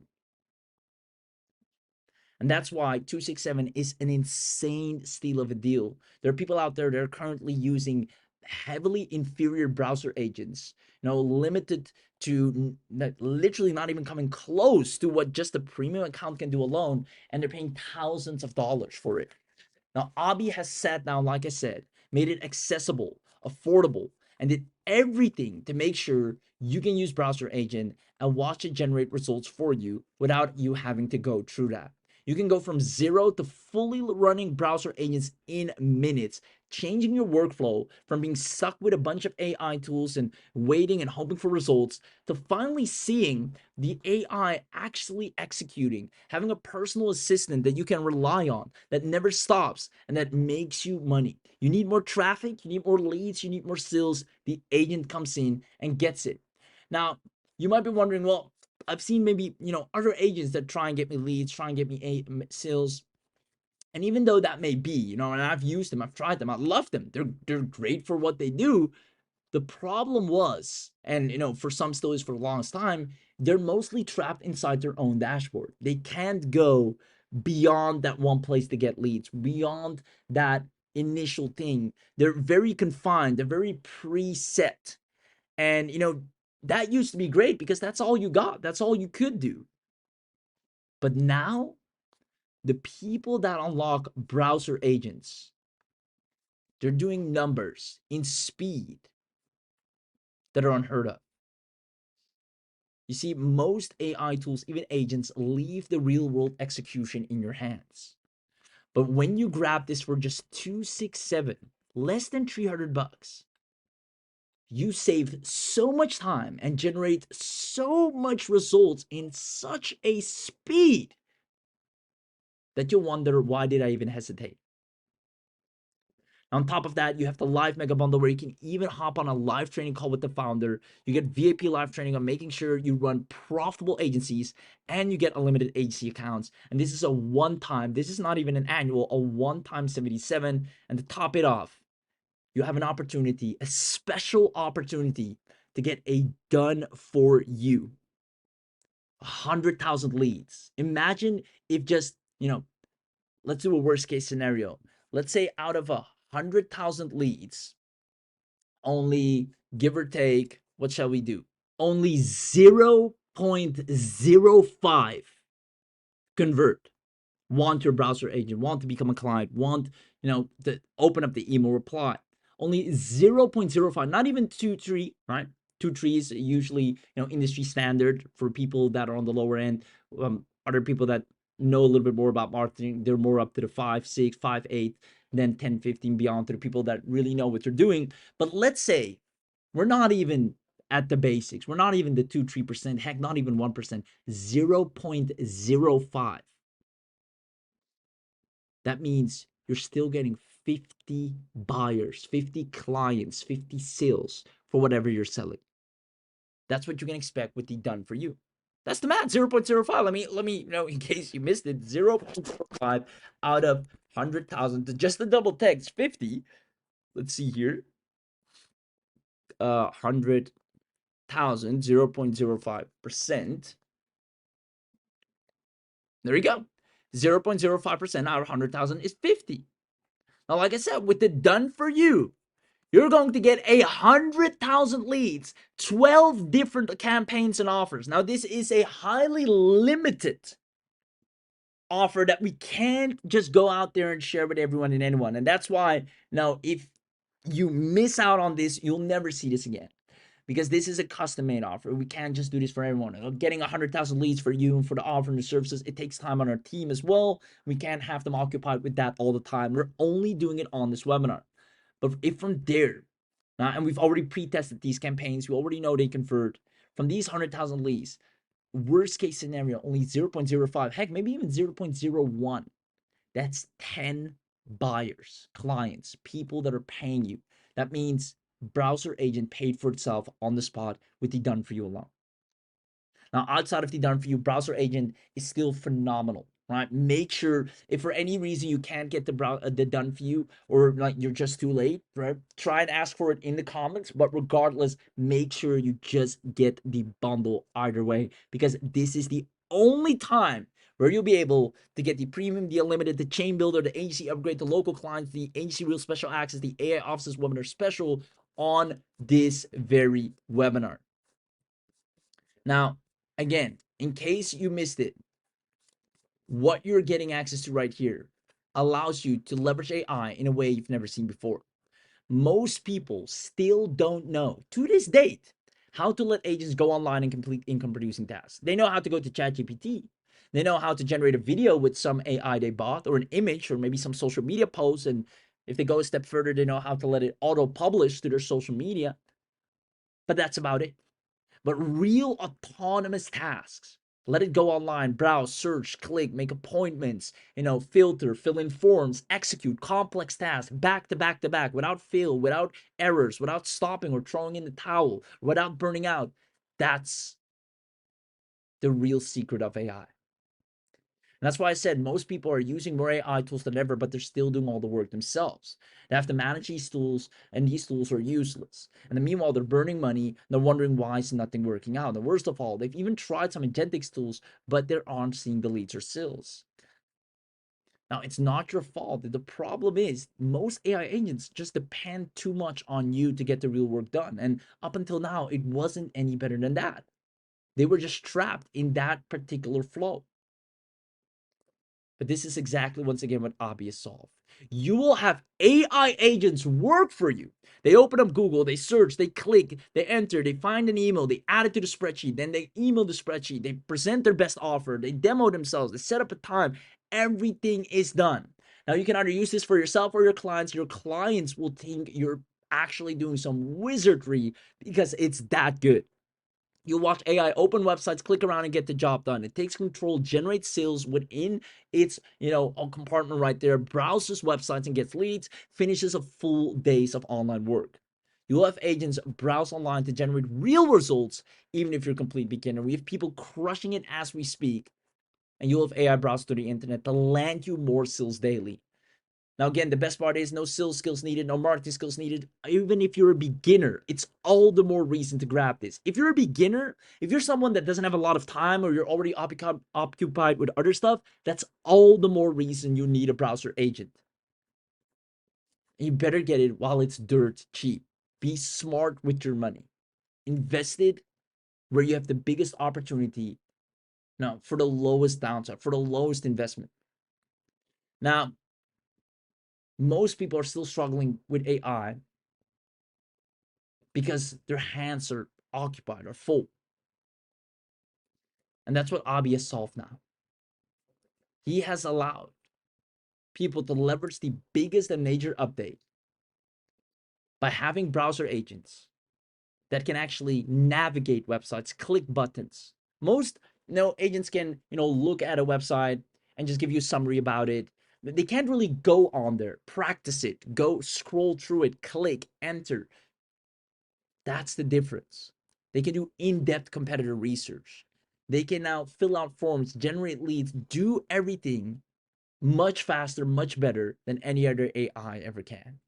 And that's why 267 is an insane steal of a deal. There are people out there that are currently using heavily inferior browser agents, limited to literally not even coming close to what just a premium account can do alone, and they're paying thousands of dollars for it. Now, Abi has sat down, like I said, made it accessible, affordable, and did everything to make sure you can use Browser Agent and watch it generate results for you without you having to go through that. You can go from zero to fully running browser agents in minutes, changing your workflow from being stuck with a bunch of AI tools and waiting and hoping for results to finally seeing the AI actually executing, having a personal assistant that you can rely on, that never stops, and that makes you money. You need more traffic, you need more leads, you need more sales. The agent comes in and gets it. Now, you might be wondering, well, I've seen maybe, other agents that try and get me leads, try and get me sales. And even though that may be, and I've used them, I've tried them, I love them. They're great for what they do. The problem was, and for some still is for the longest time, they're mostly trapped inside their own dashboard. They can't go beyond that one place to get leads, beyond that initial thing. They're very confined, they're very preset. And that used to be great because that's all you got. That's all you could do. But now, the people that unlock browser agents, they're doing numbers in speed that are unheard of. You see, most AI tools, even agents, leave the real world execution in your hands. But when you grab this for just 267, less than $300, you save so much time and generate so much results in such a speed that you'll wonder, why did I even hesitate? On top of that, you have the live mega bundle where you can even hop on a live training call with the founder. You get VIP live training on making sure you run profitable agencies, and you get unlimited agency accounts. And this is a one-time, this is not even an annual, a one-time 77. And to top it off, you have an opportunity, a special opportunity to get a done for you 100,000 leads. Imagine if just, let's do a worst case scenario. Let's say out of 100,000 leads, only, give or take, what shall we do? Only 0.05 convert, want your browser agent, want to become a client, want, to open up the email reply. Only 0.05, not even 2, 3, right? 2, 3 is usually, industry standard for people that are on the lower end. Other people that know a little bit more about marketing, they're more up to the 5, 6, 5, 8, then 10, 15 beyond, to the people that really know what they're doing. But let's say we're not even at the basics. We're not even the 2, 3%, heck, not even 1%, 0.05. That means you're still getting 50 buyers, 50 clients, 50 sales for whatever you're selling. That's what you can expect with the done for you. That's the math, 0.05. Let me, in case you missed it, 0.05 out of 100,000 to just the double text 50. Let's see here. 100,000, 0.05%. There you go. 0.05% out of 100,000 is 50. Now, like I said, with the done for you, you're going to get 100,000 leads, 12 different campaigns and offers. Now, this is a highly limited offer that we can't just go out there and share with everyone and anyone. And that's why now, if you miss out on this, you'll never see this again, because this is a custom made offer. We can't just do this for everyone. Getting 100,000 leads for you and for the offer and the services, it takes time on our team as well. We can't have them occupied with that all the time. We're only doing it on this webinar. But if from there, and we've already pre-tested these campaigns, we already know they convert. From these 100,000 leads, worst case scenario, only 0.05, heck, maybe even 0.01. That's 10 buyers, clients, people that are paying you. That means Browser Agent paid for itself on the spot with the done for you alone. Now, outside of the done for you, Browser Agent is still phenomenal, right? Make sure if for any reason you can't get the done for you, or like you're just too late, right? Try and ask for it in the comments. But regardless, make sure you just get the bundle either way, because this is the only time where you'll be able to get the premium, the unlimited, the chain builder, the agency upgrade, the local clients, the agency real special access, the AI offices webinar special on this very webinar. Now, again, in case you missed it, what you're getting access to right here allows you to leverage AI in a way you've never seen before. Most people still don't know, to this date, how to let agents go online and complete income producing tasks. They know how to go to ChatGPT. They know how to generate a video with some AI they bought, or an image, or maybe some social media posts. And if they go a step further, they know how to let it auto publish to their social media. But that's about it. But real autonomous tasks, let it go online, browse, search, click, make appointments, filter, fill in forms, execute complex tasks back to back to back, without fail, without errors, without stopping or throwing in the towel, without burning out. That's the real secret of AI. And that's why I said most people are using more AI tools than ever, but they're still doing all the work themselves. They have to manage these tools, and these tools are useless. And then meanwhile, they're burning money. They're wondering why is nothing working out. And worst of all, they've even tried some agentic tools, but they aren't seeing the leads or sales. Now, it's not your fault. The problem is most AI agents just depend too much on you to get the real work done. And up until now, it wasn't any better than that. They were just trapped in that particular flow. But this is exactly, once again, what Abi has solved. You will have AI agents work for you. They open up Google, they search, they click, they enter, they find an email, they add it to the spreadsheet, then they email the spreadsheet, they present their best offer, they demo themselves, they set up a time. Everything is done. Now, you can either use this for yourself or your clients. Your clients will think you're actually doing some wizardry because it's that good. You watch AI open websites, click around, and get the job done. It takes control, generates sales within its, a compartment right there, browses websites and gets leads, finishes a full days of online work. You'll have agents browse online to generate real results, even if you're a complete beginner. We have people crushing it as we speak, and you'll have AI browse through the internet to land you more sales daily. Now, again, the best part is no sales skills needed, no marketing skills needed. Even if you're a beginner, it's all the more reason to grab this. If you're a beginner, if you're someone that doesn't have a lot of time, or you're already occupied with other stuff, that's all the more reason you need a browser agent. You better get it while it's dirt cheap. Be smart with your money. Invest it where you have the biggest opportunity. Now, for the lowest downside, for the lowest investment. Now, most people are still struggling with AI because their hands are occupied or full. And that's what Abi has solved now. He has allowed people to leverage the biggest and major update by having browser agents that can actually navigate websites, click buttons. Most agents can look at a website and just give you a summary about it. They can't really go on there, practice it, go scroll through it, click, enter. That's the difference. They can do in-depth competitor research. They can now fill out forms, generate leads, do everything much faster, much better than any other AI ever can.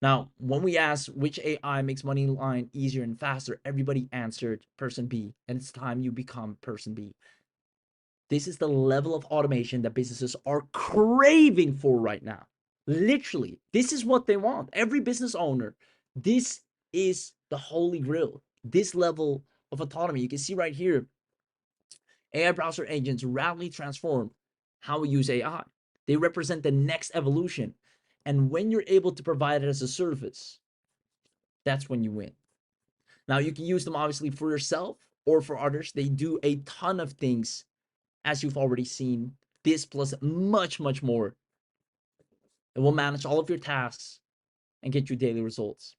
Now, when we asked which AI makes money line easier and faster, everybody answered person B, and it's time you become person B. This is the level of automation that businesses are craving for right now. Literally, this is what they want. Every business owner, this is the holy grail. This level of autonomy. You can see right here, AI browser agents radically transform how we use AI. They represent the next evolution. And when you're able to provide it as a service, that's when you win. Now, you can use them obviously for yourself or for others. They do a ton of things, as you've already seen. This plus much, much more. It will manage all of your tasks and get you daily results.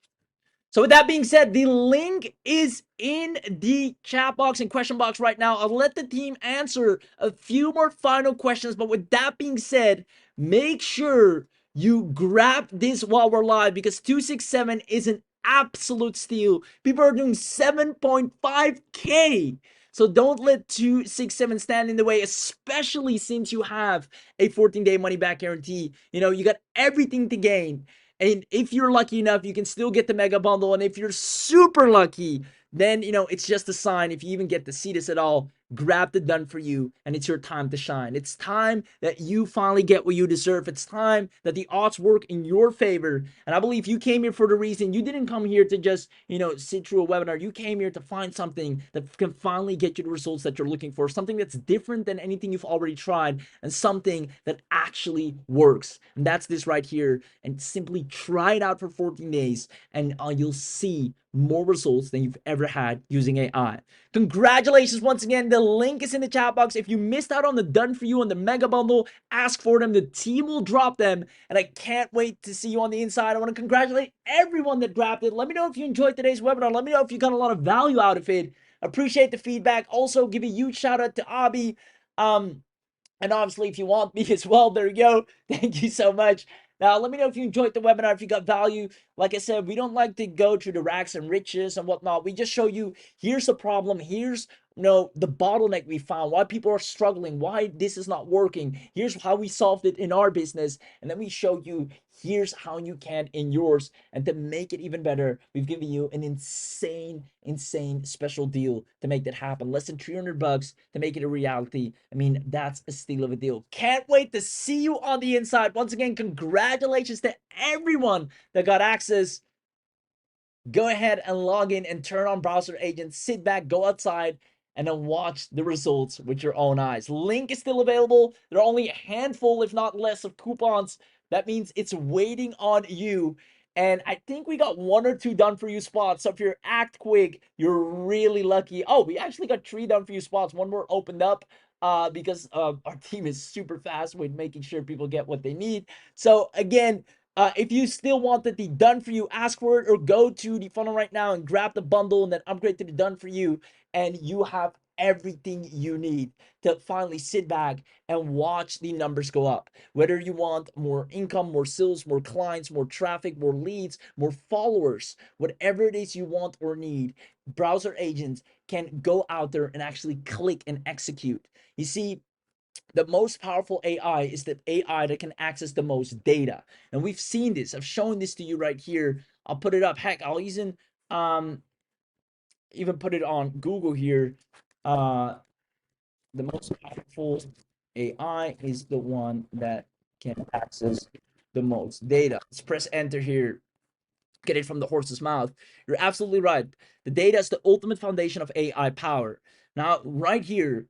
So with that being said, the link is in the chat box and question box right now. I'll let the team answer a few more final questions. But with that being said, make sure you grab this while we're live, because 267 is an absolute steal. People are doing 7.5K. So don't let 267 stand in the way, especially since you have a 14-day money back guarantee. You got everything to gain. And if you're lucky enough, you can still get the mega bundle. And if you're super lucky, then it's just a sign. If you even get to see this at all, grab the done for you, and it's your time to shine. It's time that you finally get what you deserve. It's time that the odds work in your favor. And I believe you came here for the reason. You didn't come here to just sit through a webinar. You came here to find something that can finally get you the results that you're looking for, something that's different than anything you've already tried, and something that actually works. And that's this right here. And simply try it out for 14 days, and you'll see more results than you've ever had using AI. Congratulations once again. The link is in the chat box. If you missed out on the done for you and the mega bundle, ask for them. The team will drop them, and I can't wait to see you on the inside. I want to congratulate everyone that grabbed it. Let me know if you enjoyed today's webinar. Let me know if you got a lot of value out of it. Appreciate the feedback. Also, give a huge shout out to Abby. And obviously, if you want me as well, there you go. Thank you so much. Now, let me know if you enjoyed the webinar, if you got value. Like I said, we don't like to go through the racks and riches and whatnot. We just show you, here's the problem. Here's the bottleneck we found, why people are struggling, why this is not working. Here's how we solved it in our business. And then we show you, here's how you can in yours. And to make it even better, we've given you an insane special deal to make that happen. Less than $300 to make it a reality. I mean, that's a steal of a deal. Can't wait to see you on the inside. Once again, congratulations to everyone that got access. Go ahead and log in and turn on Browser Agent. Sit back, go outside, and then watch the results with your own eyes. Link is still available. There are only a handful, if not less, of coupons. That means it's waiting on you. And I think we got 1 or 2 done for you spots. So if you're act quick, you're really lucky. Oh, we actually got 3 done for you spots. 1 more opened up because our team is super fast with making sure people get what they need. So again, if you still want the done for you, ask for it, or go to the funnel right now and grab the bundle and then upgrade to the done for you, and you have everything you need to finally sit back and watch the numbers go up. Whether you want more income, more sales, more clients, more traffic, more leads, more followers, whatever it is you want or need, browser agents can go out there and actually click and execute. You see, the most powerful AI is the AI that can access the most data. And we've seen this. I've shown this to you right here. I'll put it up. Heck, I'll even put it on Google here. The most powerful AI is the one that can access the most data. Let's press enter here. Get it from the horse's mouth. You're absolutely right. The data is the ultimate foundation of AI power. Now, right here,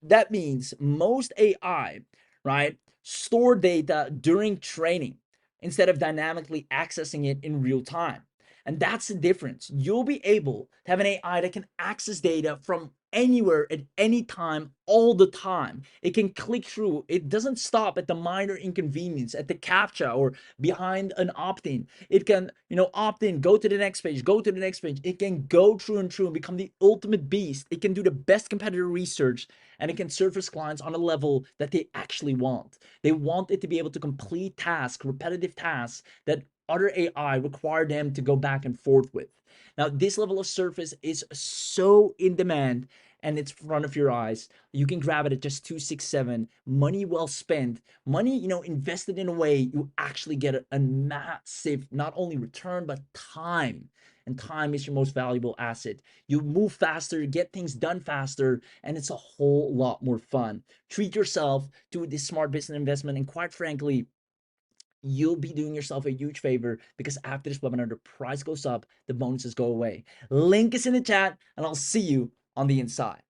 that means most AI, right, store data during training instead of dynamically accessing it in real time. And that's the difference. You'll be able to have an AI that can access data from anywhere at any time, all the time. It can click through. It doesn't stop at the minor inconvenience, at the captcha or behind an opt-in. It can, opt in, go to the next page, go to the next page. It can go through and through and become the ultimate beast. It can do the best competitor research, and it can service clients on a level that they actually want. They want it to be able to complete tasks, repetitive tasks that other AI require them to go back and forth with. Now, this level of service is so in demand, and it's in front of your eyes. You can grab it at just 267. Money well spent. Money, invested in a way you actually get a massive, not only return, but time. And time is your most valuable asset. You move faster, get things done faster, and it's a whole lot more fun. Treat yourself to this smart business investment, and quite frankly, you'll be doing yourself a huge favor, because after this webinar, the price goes up, the bonuses go away. Link is in the chat, and I'll see you on the inside.